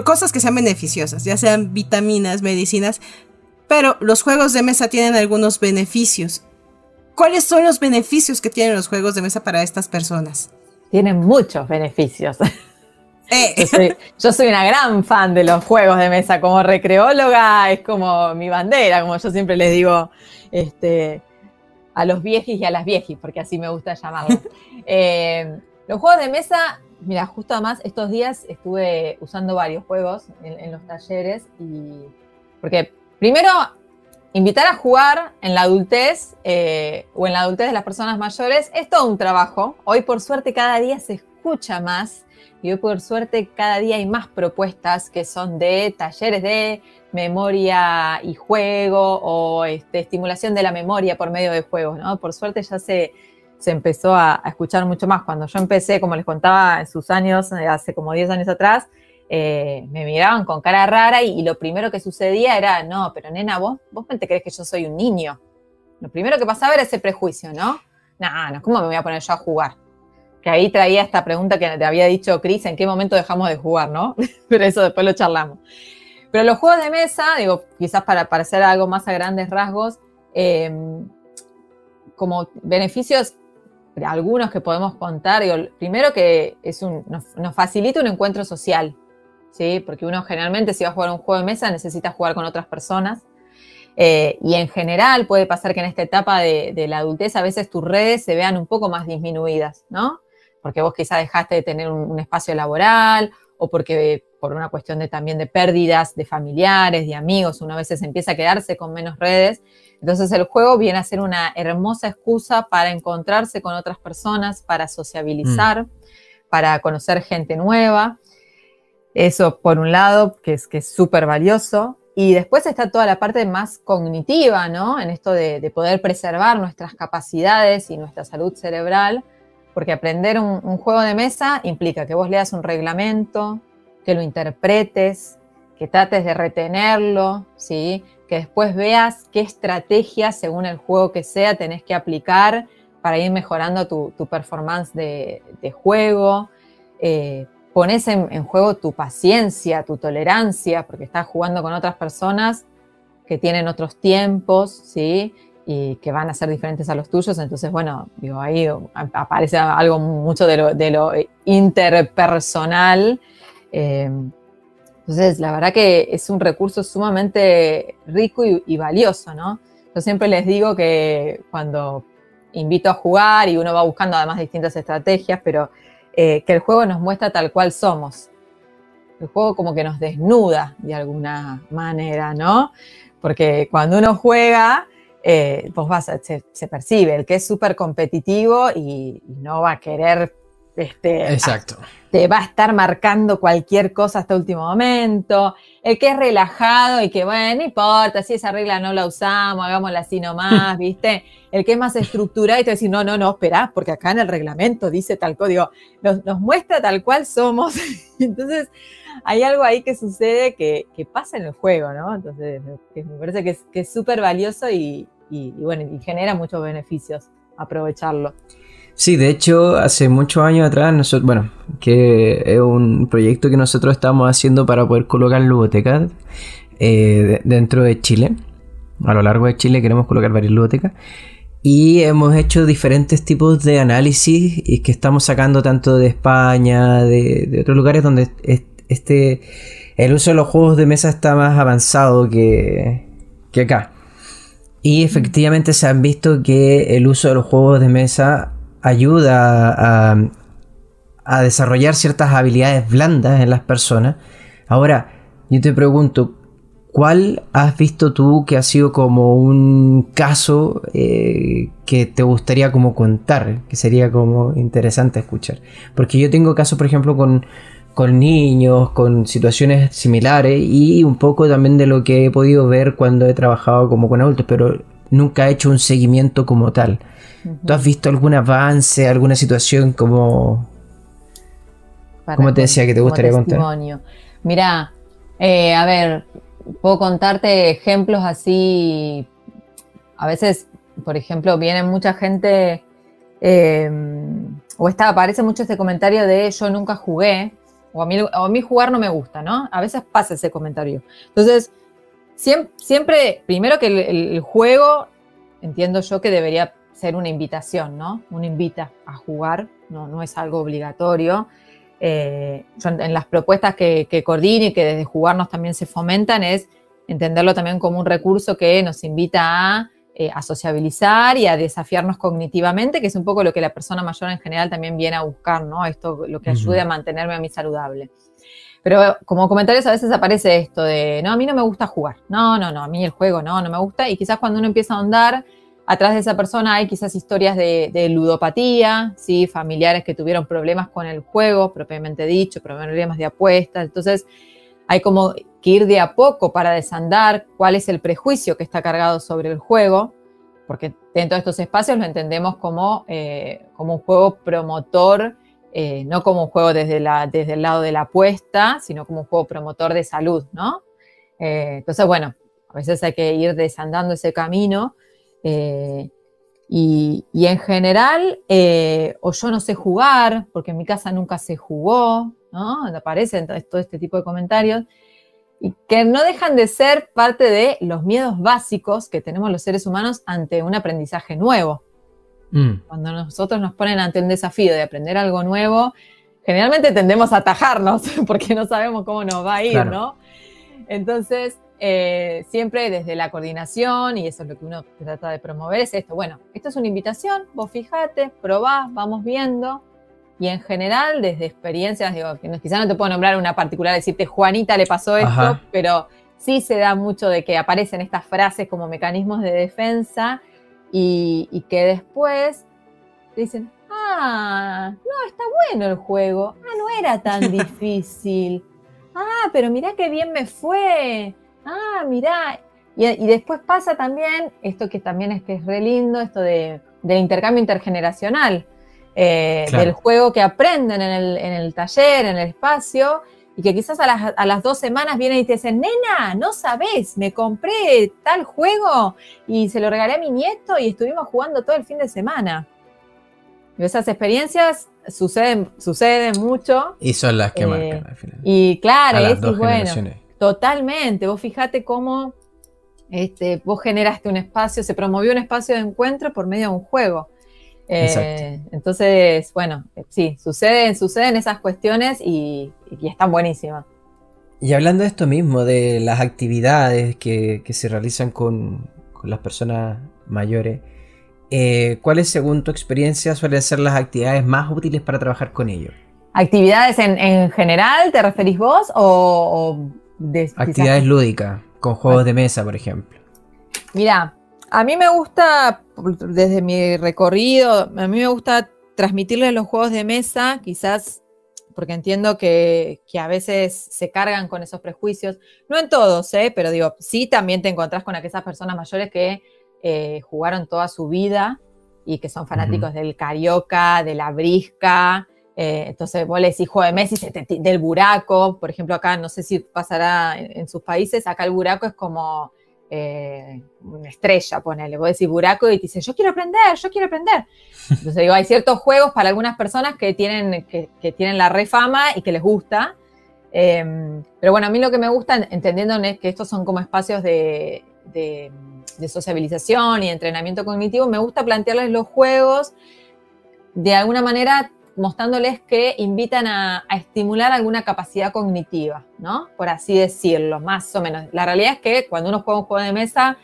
cosas que sean beneficiosas, ya sean vitaminas, medicinas, pero los juegos de mesa tienen algunos beneficios. ¿Cuáles son los beneficios que tienen los juegos de mesa para estas personas? Tienen muchos beneficios. Yo soy una gran fan de los juegos de mesa. Como recreóloga es como mi bandera, como yo siempre les digo a los viejis y a las viejis, porque así me gusta llamarlos. Los juegos de mesa, mira, justo además estos días estuve usando varios juegos en los talleres. Porque primero, invitar a jugar en la adultez o en la adultez de las personas mayores es todo un trabajo. Hoy, por suerte, cada día se escucha más y hoy por suerte cada día hay más propuestas que son de talleres de memoria y juego o estimulación de la memoria por medio de juegos, ¿no? Por suerte ya se empezó a escuchar mucho más. Cuando yo empecé, como les contaba, en sus años, hace como 10 años atrás, me miraban con cara rara y lo primero que sucedía era, no, pero nena, vos te crees que yo soy un niño. Lo primero que pasaba era ese prejuicio, ¿no? No, ¿cómo me voy a poner yo a jugar? Que ahí traía esta pregunta que te había dicho Cris, ¿en qué momento dejamos de jugar, no? Pero eso después lo charlamos. Pero los juegos de mesa, digo, quizás para hacer algo más a grandes rasgos, como beneficios, algunos que podemos contar, digo, primero que nos facilita un encuentro social, ¿sí? Porque uno generalmente si va a jugar un juego de mesa necesita jugar con otras personas. Y en general puede pasar que en esta etapa de la adultez a veces tus redes se vean un poco más disminuidas, ¿no? Porque vos quizás dejaste de tener un espacio laboral o porque por una cuestión también de pérdidas de familiares, de amigos, uno a veces empieza a quedarse con menos redes. Entonces el juego viene a ser una hermosa excusa para encontrarse con otras personas, para sociabilizar, para conocer gente nueva. Eso por un lado, que es súper valioso. Y después está toda la parte más cognitiva, ¿no? En esto de poder preservar nuestras capacidades y nuestra salud cerebral, porque aprender un juego de mesa implica que vos leas un reglamento, que lo interpretes, que trates de retenerlo, ¿sí? Que después veas qué estrategias, según el juego que sea, tenés que aplicar para ir mejorando tu performance de juego. Pones en juego tu paciencia, tu tolerancia, porque estás jugando con otras personas que tienen otros tiempos, ¿sí? Y que van a ser diferentes a los tuyos. Entonces, bueno, digo, ahí aparece algo mucho de lo interpersonal. Entonces, la verdad que es un recurso sumamente rico y valioso, ¿no? Yo siempre les digo que cuando invito a jugar y uno va buscando además distintas estrategias, pero que el juego nos muestra tal cual somos. El juego como que nos desnuda de alguna manera, ¿no? Porque cuando uno juega, se percibe el que es súper competitivo y no va a querer, exacto. Te va a estar marcando cualquier cosa hasta último momento. El que es relajado y que, bueno, no importa, si esa regla no la usamos, hagámosla así nomás, ¿viste? El que es más estructurado y te va a decir, no, esperá, porque acá en el reglamento dice tal código. Nos muestra tal cual somos. Entonces, hay algo ahí que sucede que pasa en el juego, ¿no? Entonces, me parece que es súper valioso y bueno, y genera muchos beneficios aprovecharlo. Sí, de hecho, hace muchos años atrás, que es un proyecto que nosotros estamos haciendo para poder colocar ludotecas dentro de Chile. A lo largo de Chile queremos colocar varias ludotecas. Y hemos hecho diferentes tipos de análisis y que estamos sacando tanto de España, de otros lugares donde el uso de los juegos de mesa está más avanzado que acá. Y efectivamente se han visto que el uso de los juegos de mesa ayuda a desarrollar ciertas habilidades blandas en las personas. Ahora, yo te pregunto, ¿cuál has visto tú que ha sido como un caso que te gustaría como contar? Que sería como interesante escuchar. Porque yo tengo casos, por ejemplo, con niños, con situaciones similares y un poco también de lo que he podido ver cuando he trabajado como con adultos, pero nunca he hecho un seguimiento como tal. ¿Tú has visto algún avance, alguna situación como te decía que te gustaría contar? Mira, a ver, puedo contarte ejemplos así. A veces, por ejemplo, viene mucha gente aparece mucho este comentario de yo nunca jugué o a mí jugar no me gusta, ¿no? A veces pasa ese comentario. Entonces, siempre primero que el juego, entiendo yo que debería ser una invitación, ¿no? Uno invita a jugar, no es algo obligatorio. Yo en las propuestas que coordino y que desde jugarnos también se fomentan es entenderlo también como un recurso que nos invita a sociabilizar y a desafiarnos cognitivamente, que es un poco lo que la persona mayor en general también viene a buscar, ¿no? Esto lo que ayude a mantenerme a mí saludable. Pero como comentarios a veces aparece esto de, no, a mí no me gusta jugar. No, a mí el juego no me gusta. Y quizás cuando uno empieza a ahondar, atrás de esa persona hay quizás historias de ludopatía, ¿sí? Familiares que tuvieron problemas con el juego, propiamente dicho, problemas de apuestas. Entonces, hay como que ir de a poco para desandar cuál es el prejuicio que está cargado sobre el juego, porque dentro de estos espacios lo entendemos como un juego promotor, no como un juego desde el lado de la apuesta, sino como un juego promotor de salud, ¿no? Entonces, bueno, a veces hay que ir desandando ese camino. Y en general, o yo no sé jugar, porque en mi casa nunca se jugó, ¿no? Aparecen todo este tipo de comentarios, y que no dejan de ser parte de los miedos básicos que tenemos los seres humanos ante un aprendizaje nuevo. Cuando nosotros nos ponen ante un desafío de aprender algo nuevo, generalmente tendemos a atajarnos porque no sabemos cómo nos va a ir, claro, ¿no? Entonces, siempre desde la coordinación, y eso es lo que uno trata de promover, es esto. Bueno, esto es una invitación, vos fijate, probá, vamos viendo. Y en general, desde experiencias, digo, quizás no te puedo nombrar una particular, decirte Juanita le pasó esto, ajá, pero sí se da mucho de que aparecen estas frases como mecanismos de defensa y que después te dicen, no, está bueno el juego, no era tan difícil, pero mirá qué bien me fue, mirá. Y después pasa también esto que también es re lindo, esto del intercambio intergeneracional. Claro. Del juego que aprenden en el taller, en el espacio, y que quizás a las 2 semanas vienen y te dicen, nena, no sabés, me compré tal juego y se lo regalé a mi nieto y estuvimos jugando todo el fin de semana. Y esas experiencias suceden mucho. Y son las que marcan al final. Y claro, a las 2 generaciones. Totalmente. Vos fijate cómo vos generaste un espacio, se promovió un espacio de encuentro por medio de un juego. Entonces, bueno, sí, suceden esas cuestiones y están buenísimas. Y hablando de esto mismo, de las actividades que se realizan con las personas mayores, ¿cuáles, según tu experiencia, suelen ser las actividades más útiles para trabajar con ellos? ¿Actividades en general, te referís vos? Actividades lúdicas, con juegos de mesa, por ejemplo. Mira, a mí me gusta, desde mi recorrido, a mí me gusta transmitirles los juegos de mesa, quizás porque entiendo que a veces se cargan con esos prejuicios. No en todos, pero digo, sí también te encontrás con aquellas personas mayores que jugaron toda su vida y que son fanáticos del carioca, de la brisca. Entonces vos le decís juego de mesa y del buraco. Por ejemplo, acá, no sé si pasará en sus países, acá el buraco es como una estrella, ponele. Vos decís buraco y te dicen, yo quiero aprender. Entonces digo, hay ciertos juegos para algunas personas que tienen la refama y que les gusta. Pero bueno, a mí lo que me gusta, entendiendo que estos son como espacios de sociabilización y entrenamiento cognitivo, me gusta plantearles los juegos de alguna manera mostrándoles que invitan a estimular alguna capacidad cognitiva, ¿no? Por así decirlo, más o menos. La realidad es que cuando uno juega un juego de mesa,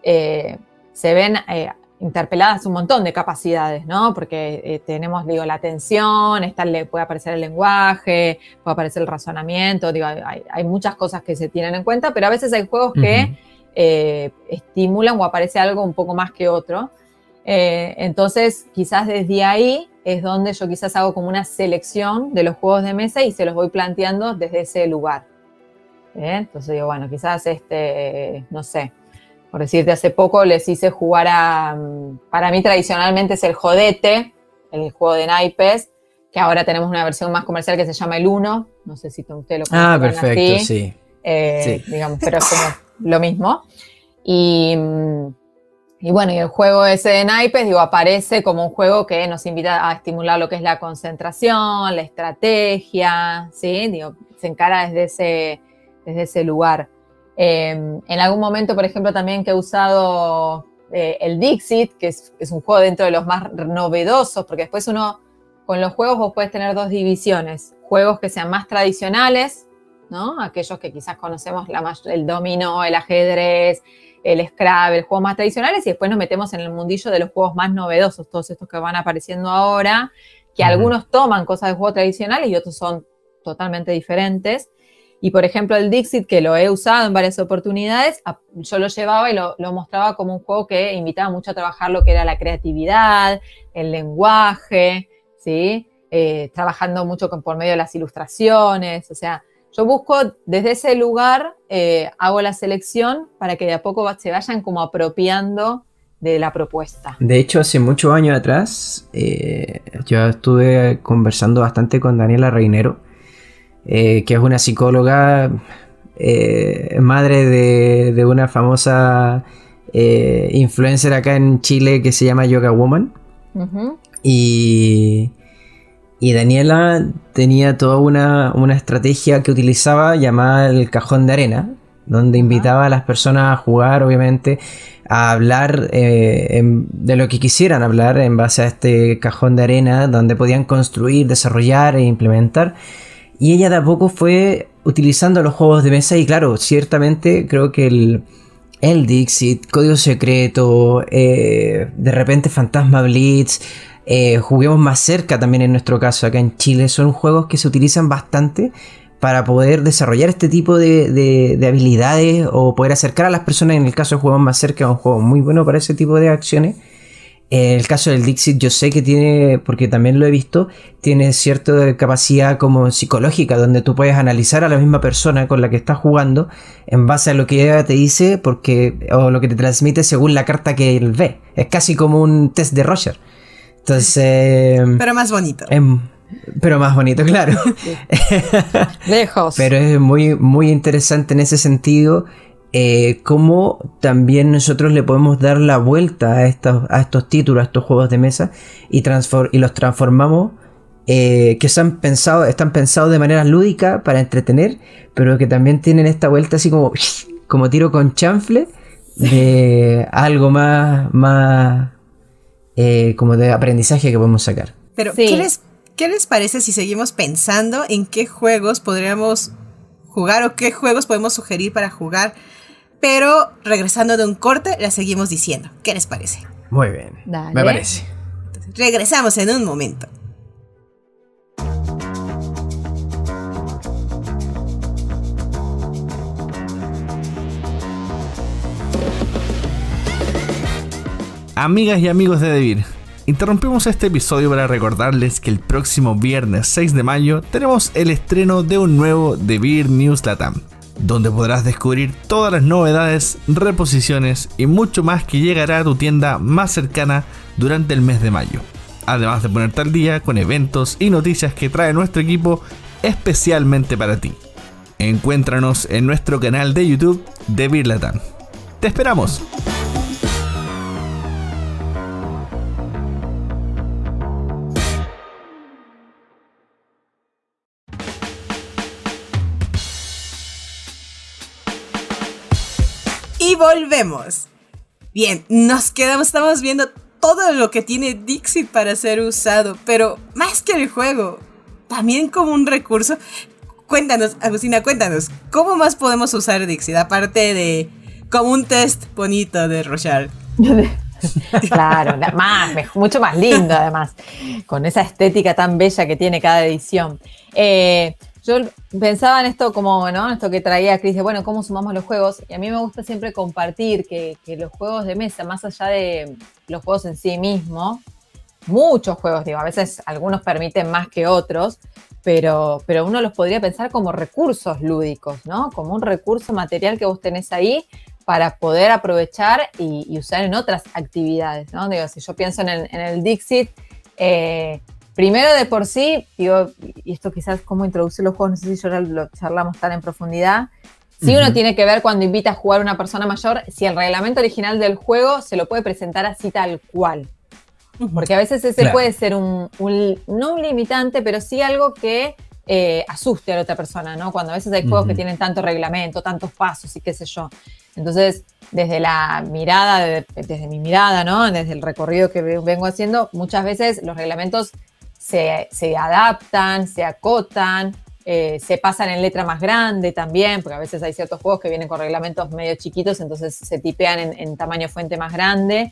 se ven interpeladas un montón de capacidades, ¿no? Porque tenemos, digo, la atención, puede aparecer el lenguaje, puede aparecer el razonamiento, digo, hay muchas cosas que se tienen en cuenta, pero a veces hay juegos que estimulan o aparece algo un poco más que otro. Entonces, quizás desde ahí es donde yo quizás hago como una selección de los juegos de mesa y se los voy planteando desde ese lugar. Entonces digo, bueno, quizás no sé, por decirte, hace poco les hice jugar para mí tradicionalmente es el jodete, el juego de naipes, que ahora tenemos una versión más comercial que se llama el Uno, no sé si usted lo conoce. Perfecto, así. Sí. Digamos, pero es como lo mismo. Y bueno, y el juego ese de naipes, digo, aparece como un juego que nos invita a estimular lo que es la concentración, la estrategia, ¿sí? Digo, se encara desde ese lugar. En algún momento, por ejemplo, también que he usado el Dixit, que es un juego dentro de los más novedosos, porque después uno, con los juegos vos puedes tener 2 divisiones. Juegos que sean más tradicionales, ¿no? Aquellos que quizás conocemos, el dominó, el ajedrez, el Scrabble, juegos más tradicionales, y después nos metemos en el mundillo de los juegos más novedosos, todos estos que van apareciendo ahora, que algunos toman cosas de juegos tradicionales y otros son totalmente diferentes. Y por ejemplo el Dixit, que lo he usado en varias oportunidades, yo lo llevaba y lo mostraba como un juego que invitaba mucho a trabajar lo que era la creatividad, el lenguaje, ¿sí? Trabajando mucho por medio de las ilustraciones, o sea, yo busco desde ese lugar, hago la selección para que de a poco se vayan como apropiando de la propuesta. De hecho, hace muchos años atrás, yo estuve conversando bastante con Daniela Reinero, que es una psicóloga, madre de una famosa influencer acá en Chile que se llama Yoga Woman. Uh-huh. Y Daniela tenía toda una estrategia que utilizaba llamada el cajón de arena, donde invitaba a las personas a jugar, obviamente, a hablar de lo que quisieran hablar en base a este cajón de arena, donde podían construir, desarrollar e implementar. Y ella de a poco fue utilizando los juegos de mesa y claro, ciertamente creo que el Dixit, Código Secreto, de repente Fantasma Blitz, Juguemos Más Cerca también en nuestro caso acá en Chile, son juegos que se utilizan bastante para poder desarrollar este tipo de habilidades o poder acercar a las personas. En el caso de Juegos Más Cerca es un juego muy bueno para ese tipo de acciones. En el caso del Dixit yo sé que tiene, porque también lo he visto, tiene cierta capacidad como psicológica donde tú puedes analizar a la misma persona con la que estás jugando en base a lo que ella te dice o lo que te transmite según la carta que él ve. Es casi como un test de Roger. Entonces... pero más bonito. Pero más bonito, claro. Lejos. Pero es muy, muy interesante en ese sentido. Cómo también nosotros le podemos dar la vuelta a estos títulos, a estos juegos de mesa y los transformamos, que están pensados de manera lúdica para entretener, pero que también tienen esta vuelta así como tiro con chanfle de algo más como de aprendizaje que podemos sacar. Pero sí. ¿Qué les parece si seguimos pensando en qué juegos podríamos jugar o qué juegos podemos sugerir para jugar? Pero regresando de un corte, la seguimos diciendo. ¿Qué les parece? Muy bien. Dale. Me parece. Entonces, regresamos en un momento. Amigas y amigos de Devir, interrumpimos este episodio para recordarles que el próximo viernes 6 de mayo tenemos el estreno de un nuevo Devir News Latam, donde podrás descubrir todas las novedades, reposiciones y mucho más que llegará a tu tienda más cercana durante el mes de mayo. Además de ponerte al día con eventos y noticias que trae nuestro equipo especialmente para ti. Encuéntranos en nuestro canal de YouTube Devir Latam. ¡Te esperamos! Y volvemos. Bien, estamos viendo todo lo que tiene Dixit para ser usado, pero más que el juego, también como un recurso. Cuéntanos, Agustina, ¿cómo más podemos usar Dixit? Aparte de como un test bonito de Rochard. Claro, mucho más lindo además, con esa estética tan bella que tiene cada edición. Yo pensaba en esto como, ¿no? Esto que traía Chris de, bueno, ¿cómo sumamos los juegos? Y a mí me gusta siempre compartir que los juegos de mesa, más allá de los juegos en sí mismos, muchos juegos, digo, a veces algunos permiten más que otros, pero uno los podría pensar como recursos lúdicos, ¿no? Como un recurso material que vos tenés ahí para poder aprovechar y usar en otras actividades, ¿no? Digo, si yo pienso en el Dixit, primero de por sí, digo, y esto quizás cómo introducir los juegos, no sé si ya lo charlamos tan en profundidad, si uno tiene que ver cuando invita a jugar a una persona mayor, si el reglamento original del juego se lo puede presentar así tal cual. Porque a veces ese puede ser no un limitante, pero sí algo que asuste a la otra persona, ¿no? Cuando a veces hay juegos que tienen tanto reglamento, tantos pasos y qué sé yo. Entonces, desde la mirada, desde mi mirada, ¿no? Desde el recorrido que vengo haciendo, muchas veces los reglamentos se adaptan, se acotan, se pasan en letra más grande también, porque a veces hay ciertos juegos que vienen con reglamentos medio chiquitos, entonces se tipean en tamaño fuente más grande.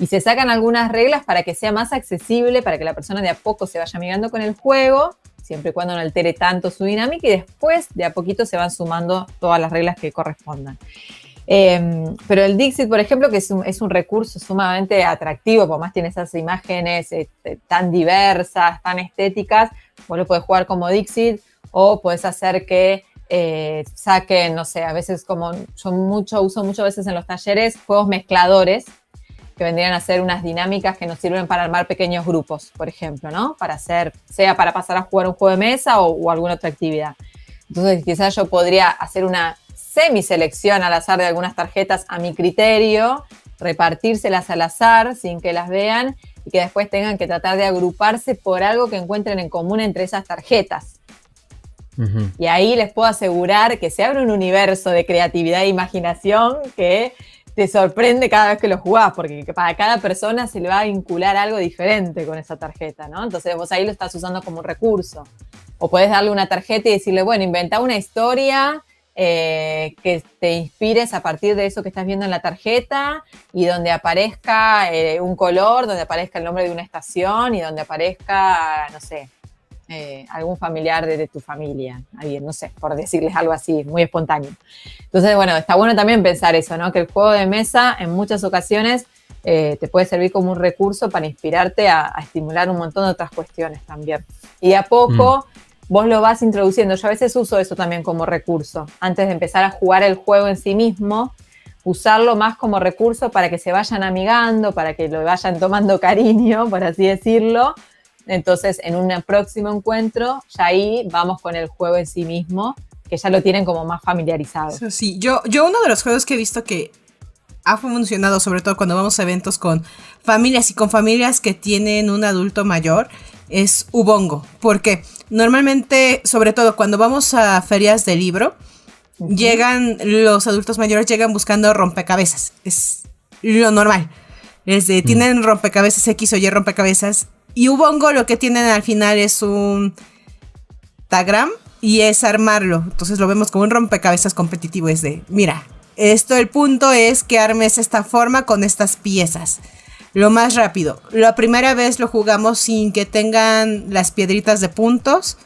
y se sacan algunas reglas para que sea más accesible, para que la persona de a poco se vaya amigando con el juego, siempre y cuando no altere tanto su dinámica, y después de a poquito se van sumando todas las reglas que correspondan. Pero el Dixit, por ejemplo, que es un recurso sumamente atractivo, por más tiene esas imágenes tan diversas, tan estéticas, vos lo podés jugar como Dixit, o podés hacer que saquen, no sé, a veces como yo uso muchas veces en los talleres, juegos mezcladores, que vendrían a ser unas dinámicas que nos sirven para armar pequeños grupos, por ejemplo, ¿no? Para hacer, sea para pasar a jugar un juego de mesa o alguna otra actividad. Entonces quizás yo podría hacer una semi-selección al azar de algunas tarjetas a mi criterio, repartírselas al azar sin que las vean y que después tengan que tratar de agruparse por algo que encuentren en común entre esas tarjetas. Uh-huh. Y ahí les puedo asegurar que se abre un universo de creatividad e imaginación que te sorprende cada vez que lo jugás, porque para cada persona se le va a vincular algo diferente con esa tarjeta, ¿no? Entonces vos ahí lo estás usando como un recurso. O podés darle una tarjeta y decirle, bueno, inventá una historia que te inspires a partir de eso que estás viendo en la tarjeta y donde aparezca un color, donde aparezca el nombre de una estación y donde aparezca, no sé, algún familiar de tu familia, alguien, no sé, por decirles algo así, muy espontáneo. Entonces, bueno, está bueno también pensar eso, ¿no? Que el juego de mesa en muchas ocasiones te puede servir como un recurso para inspirarte a estimular un montón de otras cuestiones también. Y de a poco vos lo vas introduciendo. Yo a veces uso eso también como recurso. Antes de empezar a jugar el juego en sí mismo, usarlo más como recurso para que se vayan amigando, para que lo vayan tomando cariño, por así decirlo. Entonces, en un próximo encuentro, ya ahí vamos con el juego en sí mismo, que ya lo tienen como más familiarizado. Eso sí, yo uno de los juegos que he visto que ha funcionado, sobre todo cuando vamos a eventos con familias y con familias que tienen un adulto mayor, es Ubongo. Porque normalmente, sobre todo cuando vamos a ferias de libro, llegan los adultos mayores, llegan buscando rompecabezas. Es lo normal. Tienen rompecabezas X o Y rompecabezas. Y Ubongo lo que tienen al final es un tagram y es armarlo. Entonces lo vemos como un rompecabezas competitivo. Es de, mira, el punto es que armes esta forma con estas piezas. Lo más rápido. La primera vez lo jugamos sin que tengan las piedritas de puntos.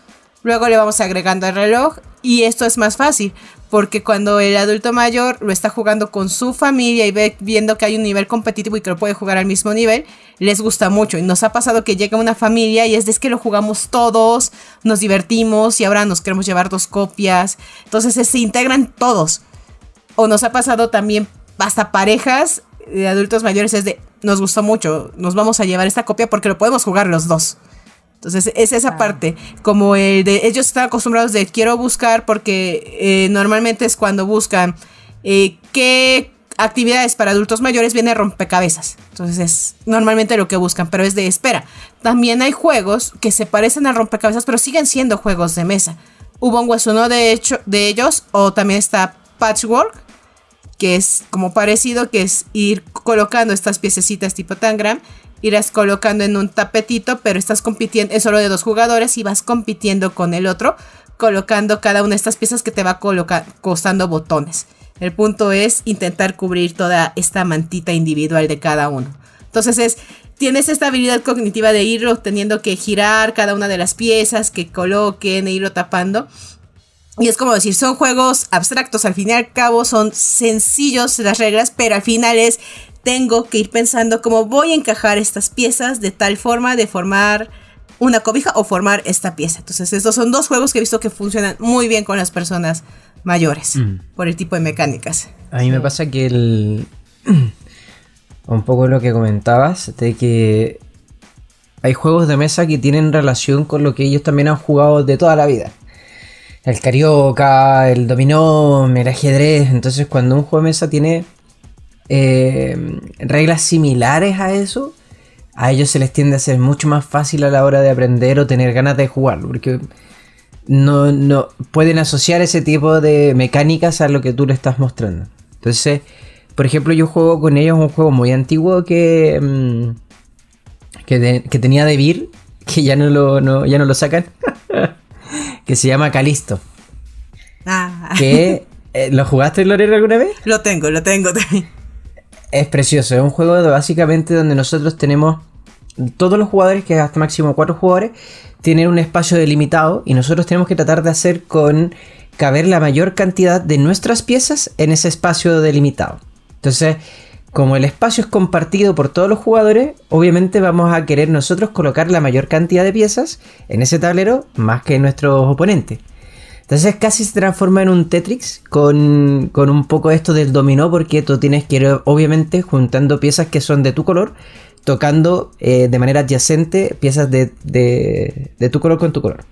Luego le vamos agregando el reloj. Y esto es más fácil. Porque cuando el adulto mayor lo está jugando con su familia y viendo que hay un nivel competitivo y que lo puede jugar al mismo nivel, les gusta mucho. Y nos ha pasado que llega una familia y es que lo jugamos todos, nos divertimos y ahora nos queremos llevar 2 copias. Entonces se integran todos. O nos ha pasado también hasta parejas de adultos mayores, nos gustó mucho, nos vamos a llevar esta copia porque lo podemos jugar los dos. Entonces es esa parte, como el de ellos están acostumbrados de quiero buscar porque normalmente es cuando buscan qué actividades para adultos mayores viene rompecabezas. Entonces es normalmente lo que buscan, pero es de espera. También hay juegos que se parecen a rompecabezas, pero siguen siendo juegos de mesa. Ubongo es uno de ellos, o también está Patchwork, que es como parecido, que es ir colocando estas piececitas tipo tangram, irás colocando en un tapetito, pero estás compitiendo, es solo de 2 jugadores y vas compitiendo con el otro, colocando cada una de estas piezas que te va costando botones. El punto es intentar cubrir toda esta mantita individual de cada uno. Entonces tienes esta habilidad cognitiva de irlo teniendo que girar cada una de las piezas que coloquen e irlo tapando. Y es como decir, son juegos abstractos, al fin y al cabo son sencillos las reglas, pero al final tengo que ir pensando cómo voy a encajar estas piezas de tal forma de formar una cobija o formar esta pieza. Entonces estos son 2 juegos que he visto que funcionan muy bien con las personas mayores, por el tipo de mecánicas. A mí me pasa que un poco lo que comentabas, de que hay juegos de mesa que tienen relación con lo que ellos también han jugado de toda la vida. El carioca, el dominó, el ajedrez. Entonces cuando un juego de mesa tiene reglas similares a eso, a ellos se les tiende a ser mucho más fácil a la hora de aprender o tener ganas de jugarlo, porque no pueden asociar ese tipo de mecánicas a lo que tú le estás mostrando. Entonces, por ejemplo, yo juego con ellos un juego muy antiguo que tenía Devir, que ya no lo sacan. Que se llama Calisto. Que ¿lo jugaste, Lorena, alguna vez? Lo tengo también. Es precioso, es un juego básicamente donde nosotros tenemos todos los jugadores, que es hasta máximo 4 jugadores, tienen un espacio delimitado y nosotros tenemos que tratar de hacer con caber la mayor cantidad de nuestras piezas en ese espacio delimitado. Entonces, como el espacio es compartido por todos los jugadores, obviamente vamos a querer nosotros colocar la mayor cantidad de piezas en ese tablero más que nuestros oponentes. Entonces casi se transforma en un Tetris con un poco esto del dominó, porque tú tienes que ir obviamente juntando piezas que son de tu color, tocando de manera adyacente piezas de tu color con tu color.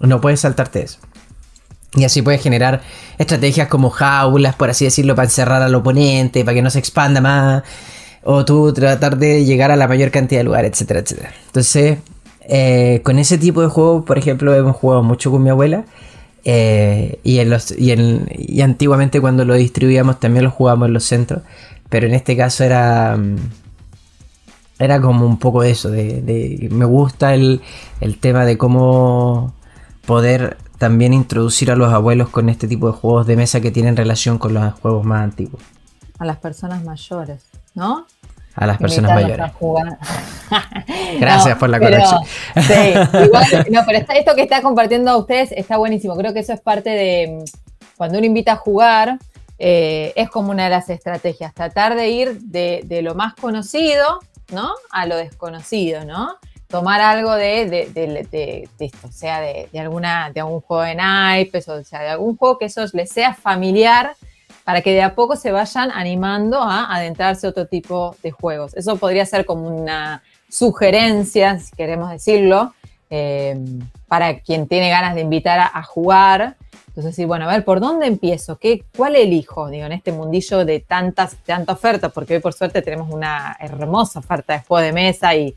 No puedes saltarte eso. Y así puedes generar estrategias como jaulas, por así decirlo, para encerrar al oponente, para que no se expanda más, o tú tratar de llegar a la mayor cantidad de lugares, etcétera, etcétera. Entonces, con ese tipo de juegos, por ejemplo, hemos jugado mucho con mi abuela. Y antiguamente cuando lo distribuíamos también lo jugábamos en los centros, pero en este caso era como un poco eso me gusta el tema de cómo poder también introducir a los abuelos con este tipo de juegos de mesa que tienen relación con los juegos más antiguos. A las personas mayores, ¿no? A las personas mayores. A jugar. Gracias por la corrección. Sí, igual, no, pero esto que está compartiendo a ustedes está buenísimo. Creo que eso es parte de cuando uno invita a jugar, es como una de las estrategias, tratar de ir de lo más conocido, ¿no? A lo desconocido, ¿no? Tomar algo de esto, o sea, de algún juego de naipes, o sea, de algún juego que eso les sea familiar, para que de a poco se vayan animando a adentrarse a otro tipo de juegos. Eso podría ser como una sugerencia, si queremos decirlo, para quien tiene ganas de invitar a jugar. Entonces, sí, bueno, a ver, ¿por dónde empiezo? ¿Cuál elijo? Digo, en este mundillo de tanta oferta, porque hoy por suerte tenemos una hermosa oferta de juego de mesa y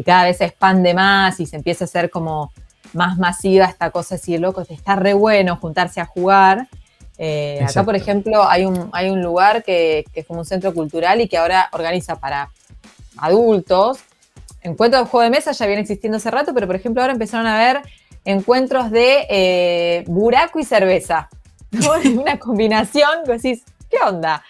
cada vez se expande más y se empieza a hacer como más masiva esta cosa así de loco. Está re bueno juntarse a jugar. Acá, por ejemplo, hay un lugar que es como un centro cultural y que ahora organiza para adultos encuentros de juego de mesa. Ya viene existiendo hace rato, pero por ejemplo ahora empezaron a haber encuentros de buraco y cerveza, ¿no? Una combinación que decís, ¿qué onda?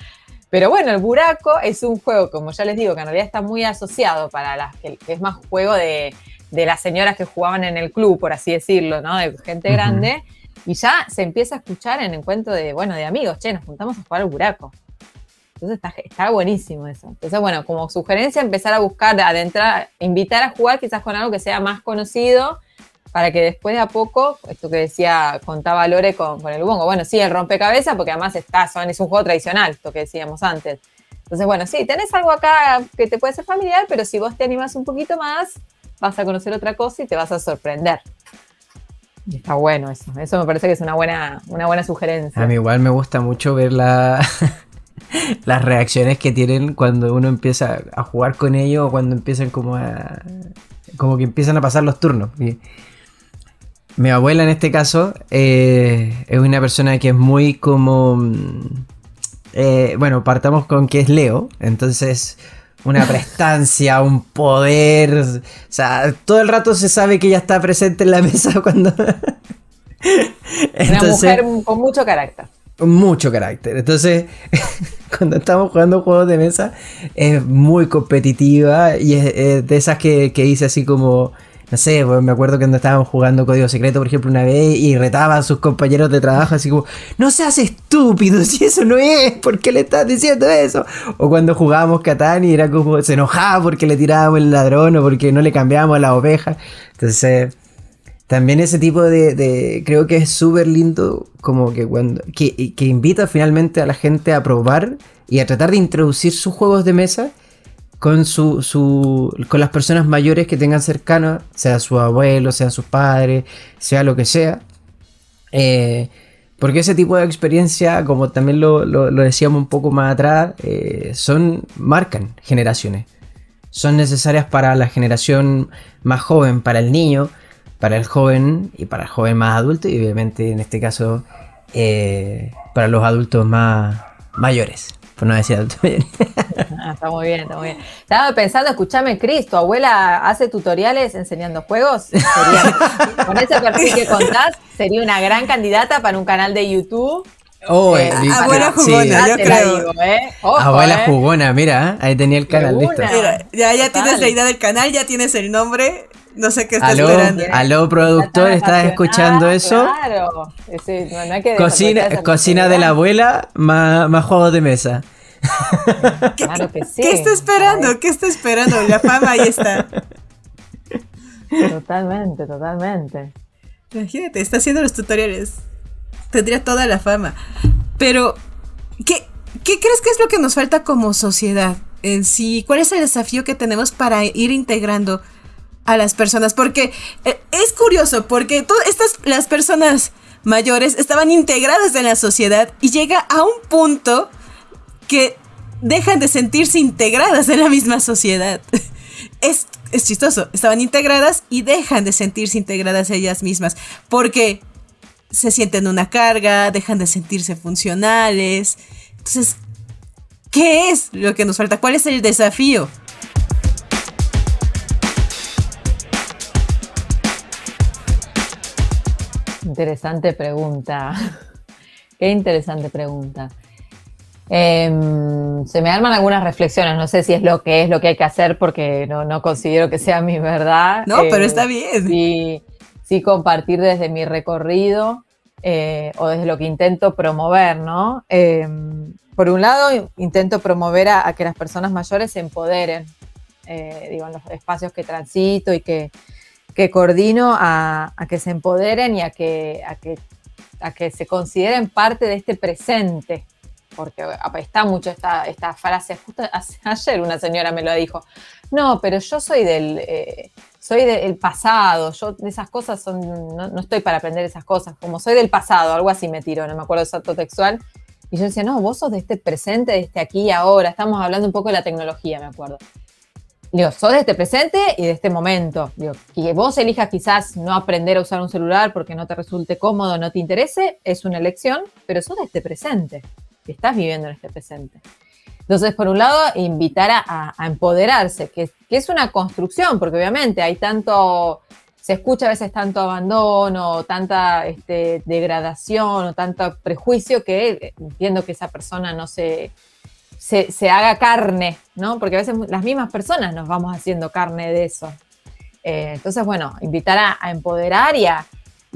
Pero bueno, el buraco es un juego, como ya les digo, que en realidad está muy asociado para las que es más juego de las señoras que jugaban en el club, por así decirlo, ¿no? De gente grande. Y ya se empieza a escuchar en encuentro de amigos, nos juntamos a jugar al buraco. Entonces está buenísimo eso. Entonces, bueno, como sugerencia, empezar a buscar, adentrar, invitar a jugar quizás con algo que sea más conocido, para que después de a poco, esto que contaba Lore con el bongo, bueno, sí, el rompecabezas, porque además es un juego tradicional, esto que decíamos antes. Entonces, bueno, sí, tenés algo acá que te puede ser familiar, pero si vos te animás un poquito más, vas a conocer otra cosa y te vas a sorprender. Está bueno eso. Eso me parece que es una buena sugerencia. A mí igual me gusta mucho ver las reacciones que tienen cuando uno empieza a jugar con ellos, o cuando empiezan como que empiezan a pasar los turnos. Y mi abuela en este caso es una persona que es muy como... bueno, partamos con que es Leo, entonces... una prestancia, un poder, o sea, todo el rato se sabe que ella está presente en la mesa cuando... Entonces, una mujer con mucho carácter. Mucho carácter. Entonces, cuando estamos jugando juegos de mesa, es muy competitiva y es de esas que dice así como... No sé, pues me acuerdo que cuando estábamos jugando Código Secreto, por ejemplo, una vez, y retaba a sus compañeros de trabajo así como, no seas estúpido, si eso no es, ¿por qué le estás diciendo eso? O cuando jugábamos Catán y era como, se enojaba porque le tirábamos el ladrón o porque no le cambiábamos la oveja. Entonces, también ese tipo de creo que es súper lindo, como que que invita finalmente a la gente a probar y a tratar de introducir sus juegos de mesa con con las personas mayores que tengan cercanas, sea su abuelo, sean sus padres, sea lo que sea. Porque ese tipo de experiencia, como también lo decíamos un poco más atrás, marcan generaciones. Son necesarias para la generación más joven, para el niño, para el joven y para el joven más adulto, y obviamente en este caso para los adultos más mayores. Por no decir adultos mayores. Está muy bien, está muy bien. Estaba pensando, escúchame, Cris, ¿tu abuela hace tutoriales enseñando juegos? Con ese perfil que contás, sería una gran candidata para un canal de YouTube Abuela jugona, sí. Yo creo. Digo, Ojo, abuela jugona, mira, ahí tenía el canal listo. Mira, ya tienes la idea del canal, ya tienes el nombre. No sé qué estás esperando. Aló, productor, ¿estás escuchando eso? Claro. Sí, no hay que cocina de la abuela, más juegos de mesa. Claro que sí. ¿Qué está esperando? ¿Qué está esperando? La fama ahí está. Totalmente. Imagínate, está haciendo los tutoriales. Tendría toda la fama. Pero, ¿qué crees que es lo que nos falta como sociedad en sí? ¿Cuál es el desafío que tenemos para ir integrando a las personas? Porque es curioso, porque las personas mayores estaban integradas en la sociedad y llega a un punto que dejan de sentirse integradas en la misma sociedad. Es chistoso, estaban integradas y dejan de sentirse integradas ellas mismas, porque se sienten una carga, dejan de sentirse funcionales. Entonces, ¿qué es lo que nos falta? ¿Cuál es el desafío? Interesante pregunta. Qué interesante pregunta. Se me arman algunas reflexiones. No sé si es lo que hay que hacer, porque no considero que sea mi verdad. No, pero está bien. Sí compartir desde mi recorrido o desde lo que intento promover, ¿no? Por un lado, intento promover a que las personas mayores se empoderen, en los espacios que transito y que coordino, a que se empoderen y a que se consideren parte de este presente, porque está mucho esta frase. Justo ayer una señora me lo dijo: no, pero yo soy del pasado, yo de esas cosas no estoy para aprender esas cosas, como soy del pasado, algo así me tiró, no me acuerdo exacto textual. Y yo decía: no, vos sos de este presente, de este aquí y ahora. Estamos hablando un poco de la tecnología, me acuerdo. Digo, sos de este presente y de este momento. Digo, que vos elijas quizás no aprender a usar un celular porque no te resulte cómodo, no te interese, es una elección, pero sos de este presente, que estás viviendo en este presente. Entonces, por un lado, invitar a empoderarse, que es una construcción, porque obviamente se escucha a veces tanto abandono, tanta degradación o tanto prejuicio, que entiendo que esa persona no se haga carne, ¿no? Porque a veces las mismas personas nos vamos haciendo carne de eso. Entonces, bueno, invitar a empoderar y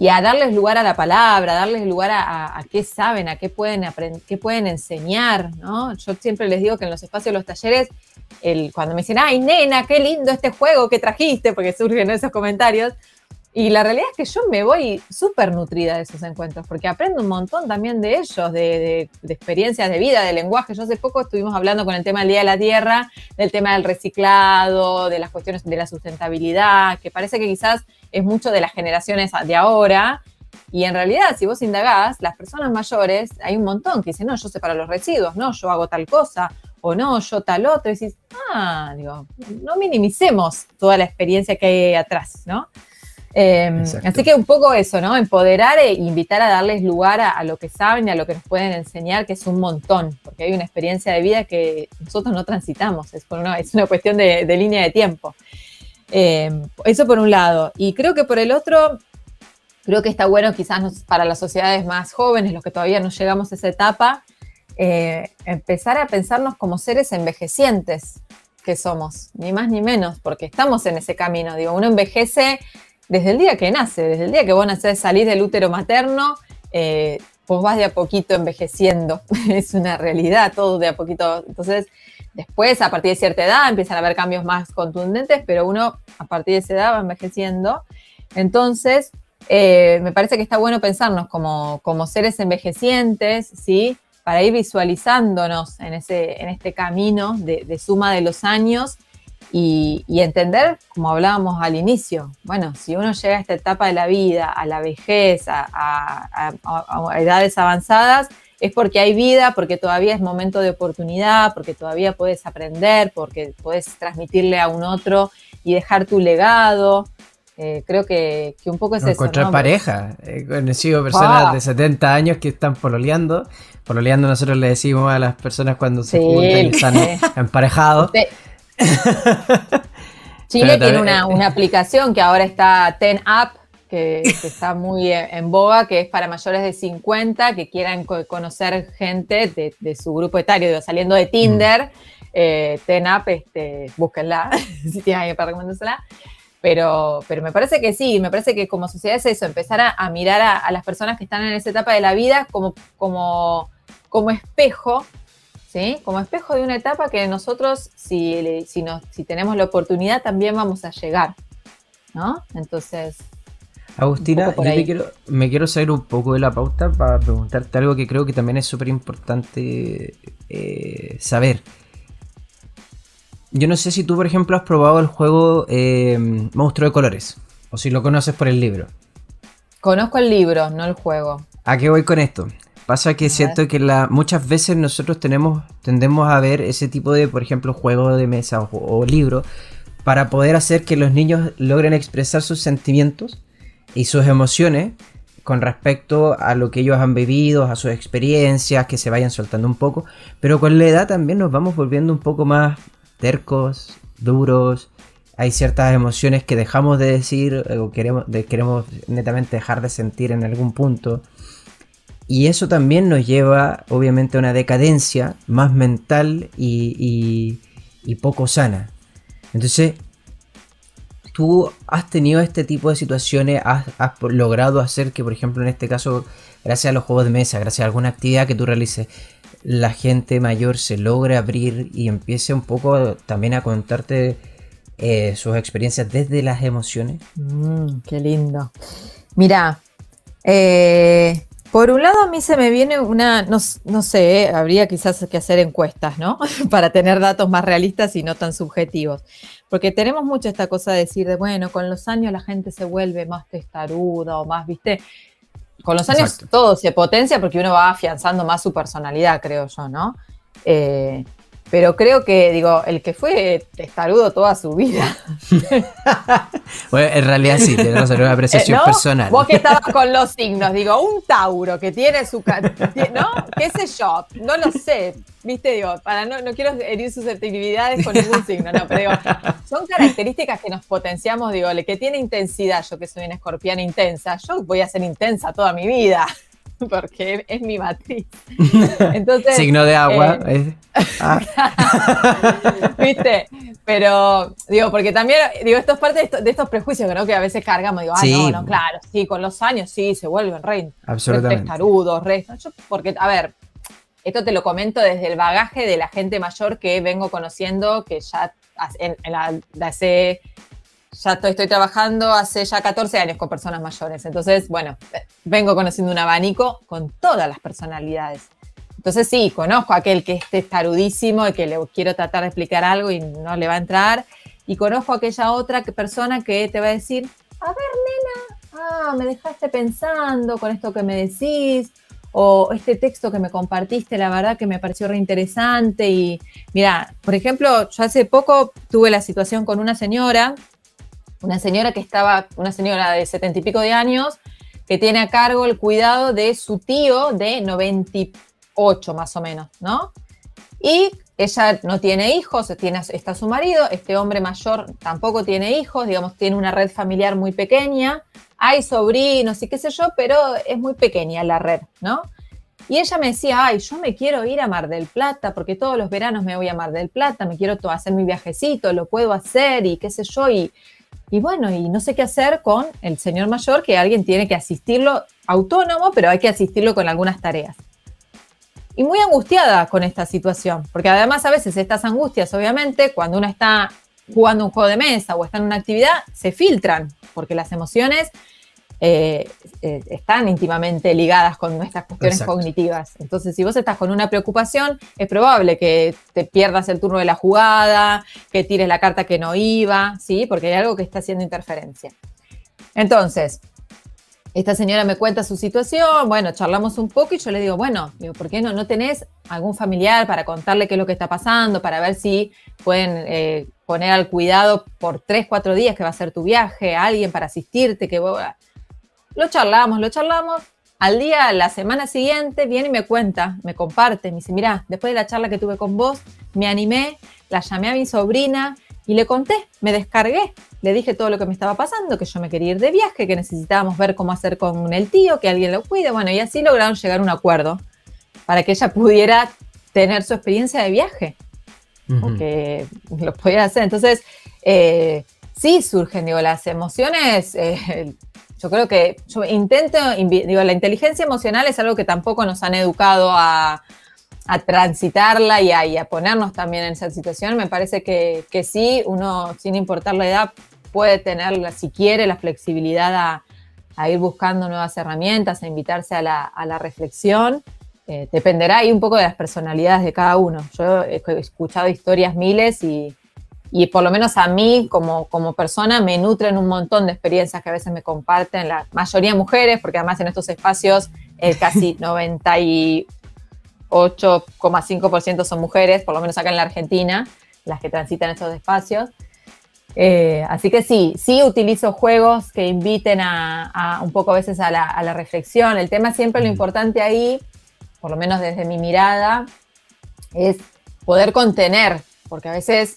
a darles lugar a la palabra, darles lugar a qué saben, a qué pueden aprender, qué pueden enseñar, ¿no? Yo siempre les digo que en los espacios de los talleres, cuando me dicen: ay, nena, qué lindo este juego que trajiste, porque surgen esos comentarios. Y la realidad es que yo me voy súper nutrida de esos encuentros, porque aprendo un montón también de ellos, de experiencias de vida, de lenguaje. Yo hace poco estuvimos hablando con el tema del Día de la Tierra, del tema del reciclado, de las cuestiones de la sustentabilidad, que parece que quizás es mucho de las generaciones de ahora. Y en realidad, si vos indagás, las personas mayores, hay un montón que dicen: no, yo separo los residuos, no, yo hago tal cosa, o no, yo tal otro. Y decís: no minimicemos toda la experiencia que hay atrás, ¿no? Así que un poco eso, ¿no? Empoderar e invitar a darles lugar a lo que saben y a lo que nos pueden enseñar, que es un montón, porque hay una experiencia de vida que nosotros no transitamos, es una cuestión de línea de tiempo. Eso por un lado. Y creo que por el otro, creo que está bueno quizás para las sociedades más jóvenes, los que todavía no llegamos a esa etapa, empezar a pensarnos como seres envejecientes que somos, ni más ni menos, porque estamos en ese camino. Digo, uno envejece desde el día que nace, desde el día que vos nacés, salís del útero materno, vos vas de a poquito envejeciendo. Es una realidad, todo de a poquito. Entonces, después, a partir de cierta edad, empiezan a haber cambios más contundentes, pero uno, a partir de esa edad, va envejeciendo. Entonces, me parece que está bueno pensarnos como seres envejecientes, ¿sí? Para ir visualizándonos en este camino de suma de los años. Y entender, como hablábamos al inicio, bueno, si uno llega a esta etapa de la vida, a la vejez, a edades avanzadas, es porque hay vida, porque todavía es momento de oportunidad, porque todavía puedes aprender, porque puedes transmitirle a un otro y dejar tu legado. Creo que un poco es encontrar eso, ¿no? pareja. He conocido personas de 70 años que están pololeando. Pololeando nosotros le decimos a las personas cuando se juntan y están emparejados. Chile tiene una aplicación que ahora está Ten Up, que está muy en boga, que es para mayores de 50 que quieran conocer gente de su grupo etario, digo, saliendo de Tinder, TenUp, búsquenla, si tienen alguien para recomendársela. Pero me parece que sí, me parece que como sociedad es eso, empezar a mirar a las personas que están en esa etapa de la vida como espejo, ¿sí? Como espejo de una etapa que nosotros, si tenemos la oportunidad, también vamos a llegar, ¿no? Entonces, Agustina, yo me quiero salir un poco de la pauta para preguntarte algo que creo que también es súper importante saber. Yo no sé si tú, por ejemplo, has probado el juego Monstruo de Colores, o si lo conoces por el libro. Conozco el libro, no el juego. ¿A qué voy con esto? Pasa que siento que muchas veces nosotros tendemos a ver ese tipo de, por ejemplo, juego de mesa o libro para poder hacer que los niños logren expresar sus sentimientos y sus emociones con respecto a lo que ellos han vivido, a sus experiencias, que se vayan soltando un poco, pero con la edad también nos vamos volviendo un poco más tercos, duros. Hay ciertas emociones que dejamos de decir o queremos netamente dejar de sentir en algún punto, y eso también nos lleva obviamente a una decadencia más mental y poco sana. Entonces, ¿tú has tenido este tipo de situaciones? ¿Has logrado hacer que, por ejemplo, en este caso, gracias a los juegos de mesa, gracias a alguna actividad que tú realices, la gente mayor se logre abrir y empiece un poco también a contarte sus experiencias desde las emociones? Qué lindo. Mira, por un lado a mí se me viene no sé, habría quizás que hacer encuestas, ¿no? Para tener datos más realistas y no tan subjetivos. Porque tenemos mucho esta cosa de decir bueno, con los años la gente se vuelve más testaruda o más, ¿viste? Con los años Exacto. Todo se potencia porque uno va afianzando más su personalidad, creo yo, ¿no? Pero creo que, el que fue testarudo toda su vida. Bueno, en realidad sí, tenemos una apreciación ¿no? personal. Vos que estabas con los signos, un Tauro que tiene su... ¿no? ¿Qué sé yo? No lo sé, ¿viste? No quiero herir susceptibilidades con ningún signo, no, pero son características que nos potenciamos, el que tiene intensidad, yo que soy una escorpiana intensa, yo voy a ser intensa toda mi vida. Porque es mi matriz. Entonces, signo de agua. ¿Viste? Pero, porque también, esto es parte de estos prejuicios, ¿no? Que a veces cargamos. Sí. No, claro, sí, con los años sí, se vuelven re testarudos, porque, a ver, esto te lo comento desde el bagaje de la gente mayor que vengo conociendo, que ya estoy trabajando hace ya 14 años con personas mayores. Entonces, vengo conociendo un abanico con todas las personalidades. Entonces, sí, conozco a aquel que es testarudísimo y que le quiero tratar de explicar algo y no le va a entrar. Y conozco a aquella otra persona que te va a decir, a ver, nena, me dejaste pensando con esto que me decís, o este texto que me compartiste, la verdad que me pareció re interesante. Y mira, por ejemplo, yo hace poco tuve la situación con una señora de 70 y pico de años, que tiene a cargo el cuidado de su tío de 98 más o menos, ¿no? Y ella no tiene hijos, está su marido, este hombre mayor tampoco tiene hijos, tiene una red familiar muy pequeña, hay sobrinos y qué sé yo, pero es muy pequeña la red, ¿no? Y ella me decía, yo me quiero ir a Mar del Plata, porque todos los veranos me voy a Mar del Plata, me quiero hacer mi viajecito, lo puedo hacer y qué sé yo, y no sé qué hacer con el señor mayor, que alguien tiene que asistirlo autónomo, pero hay que asistirlo con algunas tareas. Y muy angustiada con esta situación, porque además a veces estas angustias, obviamente, cuando uno está jugando un juego de mesa o está en una actividad, se filtran, porque las emociones están íntimamente ligadas con nuestras cuestiones Exacto. cognitivas. Entonces, si vos estás con una preocupación, es probable que te pierdas el turno de la jugada, que tires la carta que no iba, ¿sí? Porque hay algo que está haciendo interferencia. Entonces, esta señora me cuenta su situación, charlamos un poco y yo le digo, ¿por qué no tenés algún familiar para contarle qué es lo que está pasando, para ver si pueden poner al cuidado por 3, 4 días que va a ser tu viaje, a alguien para asistirte, Lo charlamos. La semana siguiente, viene y me cuenta, me comparte, me dice, mirá, después de la charla que tuve con vos, me animé, la llamé a mi sobrina Y le conté, me descargué, le dije todo lo que me estaba pasando, que yo me quería ir de viaje, que necesitábamos ver cómo hacer con el tío, que alguien lo cuide, bueno, y así lograron llegar a un acuerdo para que ella pudiera tener su experiencia de viaje, porque lo pudiera hacer. Entonces, sí surgen, digo, las emociones, yo creo que yo intento, digo, la inteligencia emocional es algo que tampoco nos han educado a transitarla y a ponernos también en esa situación. Me parece que sí, uno, sin importar la edad, puede tener, si quiere, la flexibilidad a ir buscando nuevas herramientas, a invitarse a la reflexión. Dependerá ahí un poco de las personalidades de cada uno. Yo he escuchado historias miles y por lo menos a mí como persona me nutren un montón de experiencias que a veces me comparten, la mayoría mujeres, porque además en estos espacios casi 98,5% son mujeres, por lo menos acá en la Argentina, las que transitan estos espacios. Así que sí utilizo juegos que inviten a un poco a veces a la reflexión. El tema siempre, lo importante ahí, por lo menos desde mi mirada, es poder contener, porque a veces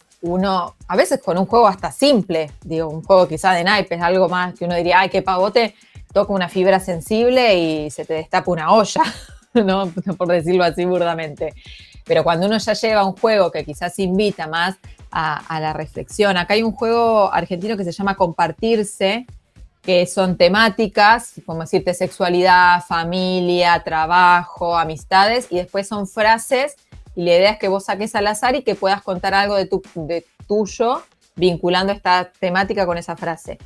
con un juego hasta simple, digo, un juego quizá de naipes, algo más que uno diría, ay, qué pavote, toca una fibra sensible y se te destapa una olla, ¿no? Por decirlo así burdamente. Pero cuando uno ya lleva un juego que quizás invita más a la reflexión, acá hay un juego argentino que se llama Compartirse, que son temáticas, como decirte, sexualidad, familia, trabajo, amistades, y después son frases, y la idea es que vos saques al azar y que puedas contar algo de tuyo, vinculando esta temática con esa frase.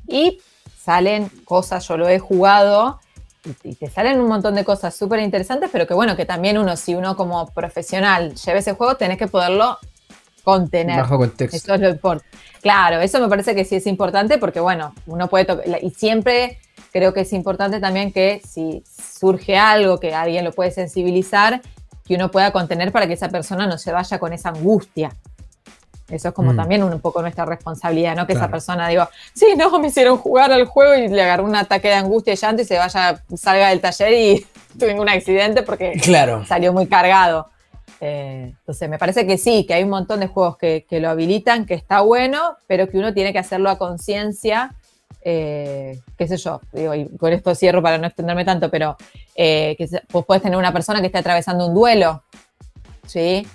Y salen cosas, yo lo he jugado, y te salen un montón de cosas súper interesantes, pero que bueno, que también si uno como profesional lleva ese juego, tenés que poderlo contener. Bajo contexto. Eso es lo importante. Claro, eso me parece que sí es importante porque, bueno, uno puede tocar, y siempre creo que es importante también que si surge algo que alguien lo puede sensibilizar, que uno pueda contener para que esa persona no se vaya con esa angustia. Eso es como también un poco nuestra responsabilidad, ¿no? Que claro, esa persona diga, sí, no, me hicieron jugar al juego y le agarró un ataque de angustia y llanto y salga del taller y tuve un accidente porque claro, salió muy cargado. Entonces me parece que sí, que hay un montón de juegos que lo habilitan, que está bueno, pero que uno tiene que hacerlo a conciencia, qué sé yo, digo, y con esto cierro para no extenderme tanto, pero vos podés tener una persona que esté atravesando un duelo, ¿sí?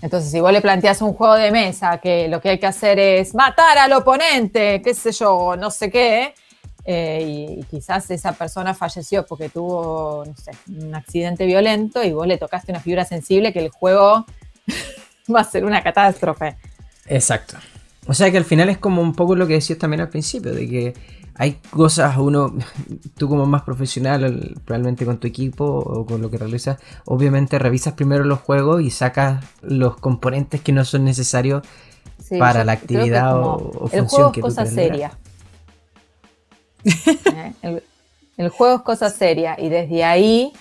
Entonces si vos le planteás un juego de mesa que lo que hay que hacer es matar al oponente, qué sé yo, no sé qué, y quizás esa persona falleció porque tuvo, no sé, un accidente violento y vos le tocaste una fibra sensible que el juego va a ser una catástrofe. Exacto. O sea que al final es como un poco lo que decías también al principio, de que hay cosas, tú como más profesional, probablemente con tu equipo o con lo que realizas, obviamente revisas primero los juegos y sacas los componentes que no son necesarios para la actividad o función que tú quieres lograr. El juego es cosa seria. El juego es cosa seria y desde ahí,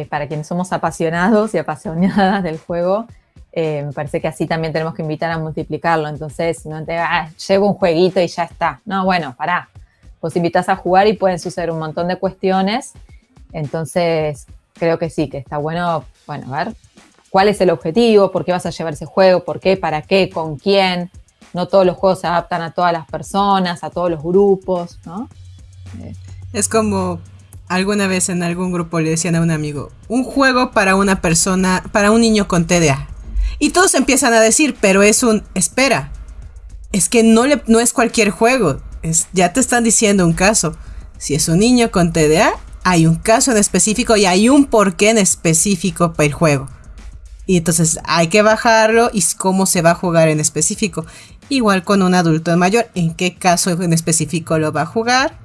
para quienes somos apasionados y apasionadas del juego, me parece que así también tenemos que invitar a multiplicarlo. Entonces no te llevo un jueguito y ya está. No, bueno, pará. Vos invitás a jugar y pueden suceder un montón de cuestiones. Entonces creo que sí, que está bueno, a ver cuál es el objetivo, por qué vas a llevar ese juego, por qué, para qué, con quién. No todos los juegos se adaptan a todas las personas, a todos los grupos, ¿no? Es como alguna vez en algún grupo le decían a un amigo, un juego para una persona, para un niño con TDA. Y todos empiezan a decir, pero espera, es que no es cualquier juego, ya te están diciendo un caso. Si es un niño con TDA, hay un caso en específico y hay un porqué en específico para el juego. Y entonces hay que bajarlo y cómo se va a jugar en específico. Igual con un adulto mayor, en qué caso en específico lo va a jugar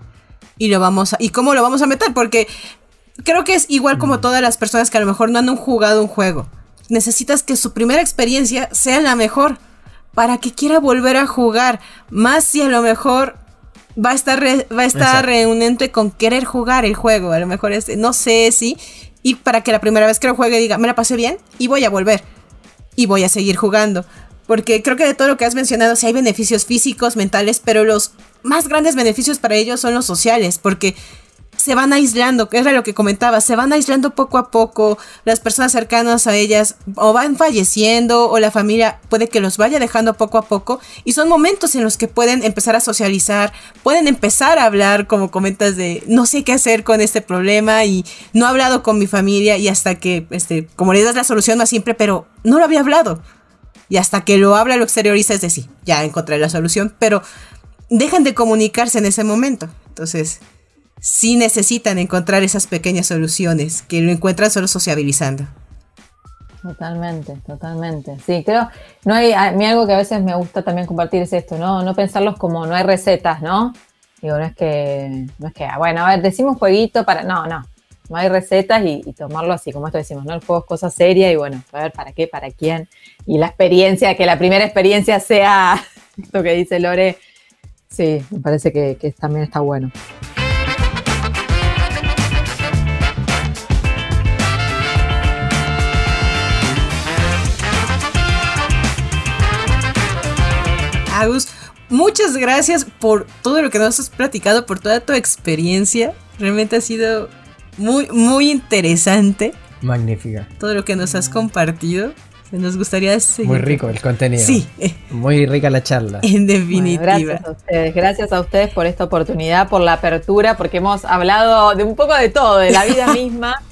y cómo lo vamos a meter, porque creo que es igual como todas las personas que a lo mejor no han jugado un juego. Necesitas que su primera experiencia sea la mejor para que quiera volver a jugar, más si a lo mejor va a estar reunente con querer jugar el juego, a lo mejor no sé si, y para que la primera vez que lo juegue diga, me la pasé bien y voy a volver y voy a seguir jugando. Porque creo que de todo lo que has mencionado, sí hay beneficios físicos, mentales, pero los más grandes beneficios para ellos son los sociales, porque se van aislando, que era lo que comentaba, se van aislando poco a poco, las personas cercanas a ellas o van falleciendo o la familia puede que los vaya dejando poco a poco, y son momentos en los que pueden empezar a socializar, pueden empezar a hablar, como comentas, de no sé qué hacer con este problema y no he hablado con mi familia, y hasta que, como le das la solución a siempre, pero no lo había hablado, y hasta que lo habla, lo exterioriza, es decir, ya encontré la solución, pero dejan de comunicarse en ese momento. Entonces sí necesitan encontrar esas pequeñas soluciones que lo encuentran solo sociabilizando. Totalmente. Sí, creo, a mí algo que a veces me gusta también compartir es esto, no pensarlos como no hay recetas, ¿no? Digo, no es que, bueno, a ver, decimos jueguito para, no hay recetas y tomarlo así, como esto decimos, ¿no? El juego es cosa seria y bueno, a ver, ¿para qué? ¿Para quién? Y la experiencia, que la primera experiencia sea esto que dice Lore, sí, me parece que también está bueno. Agus, muchas gracias por todo lo que nos has platicado, por toda tu experiencia. Realmente ha sido muy, muy interesante. Magnífica. Todo lo que nos has compartido. Nos gustaría seguir. Muy rico el contenido. Sí. Muy rica la charla. En definitiva. Bueno, gracias a ustedes por esta oportunidad, por la apertura, porque hemos hablado de un poco de todo, de la vida misma.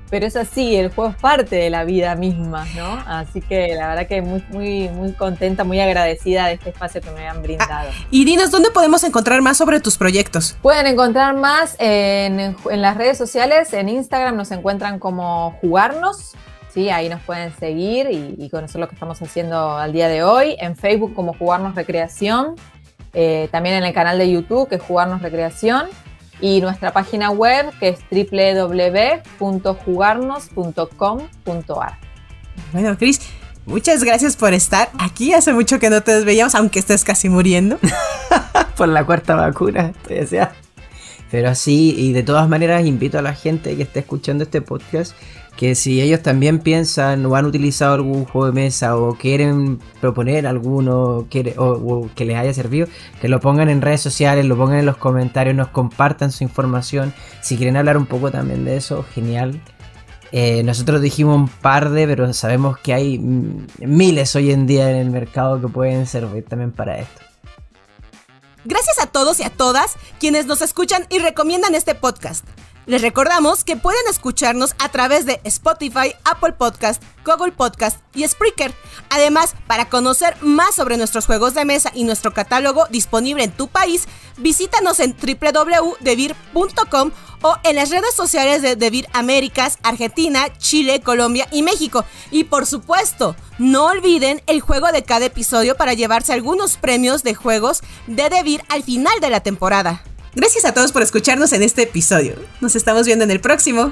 Pero es así, el juego es parte de la vida misma, ¿no? Así que la verdad que muy, muy, muy contenta, muy agradecida de este espacio que me han brindado. Y dinos, ¿dónde podemos encontrar más sobre tus proyectos? Pueden encontrar más en las redes sociales. En Instagram nos encuentran como Jugarnos, ¿sí? Ahí nos pueden seguir y conocer lo que estamos haciendo al día de hoy. En Facebook como Jugarnos Recreación. También en el canal de YouTube, que es Jugarnos Recreación. Y nuestra página web, que es www.jugarnos.com.ar. Bueno, Cris, muchas gracias por estar aquí. Hace mucho que no te veíamos, aunque estés casi muriendo. Por la cuarta vacuna, estoy deseando. Pero sí, y de todas maneras invito a la gente que esté escuchando este podcast que si ellos también piensan o han utilizado algún juego de mesa o quieren proponer alguno o que les haya servido, que lo pongan en redes sociales, lo pongan en los comentarios, nos compartan su información. Si quieren hablar un poco también de eso, genial. Nosotros dijimos un par pero sabemos que hay miles hoy en día en el mercado que pueden servir también para esto. Gracias a todos y a todas quienes nos escuchan y recomiendan este podcast. Les recordamos que pueden escucharnos a través de Spotify, Apple Podcast, Google Podcast y Spreaker. Además, para conocer más sobre nuestros juegos de mesa y nuestro catálogo disponible en tu país, visítanos en www.devir.com o en las redes sociales de Devir Américas, Argentina, Chile, Colombia y México. Y por supuesto, no olviden el juego de cada episodio para llevarse algunos premios de juegos de Devir al final de la temporada. Gracias a todos por escucharnos en este episodio. Nos estamos viendo en el próximo.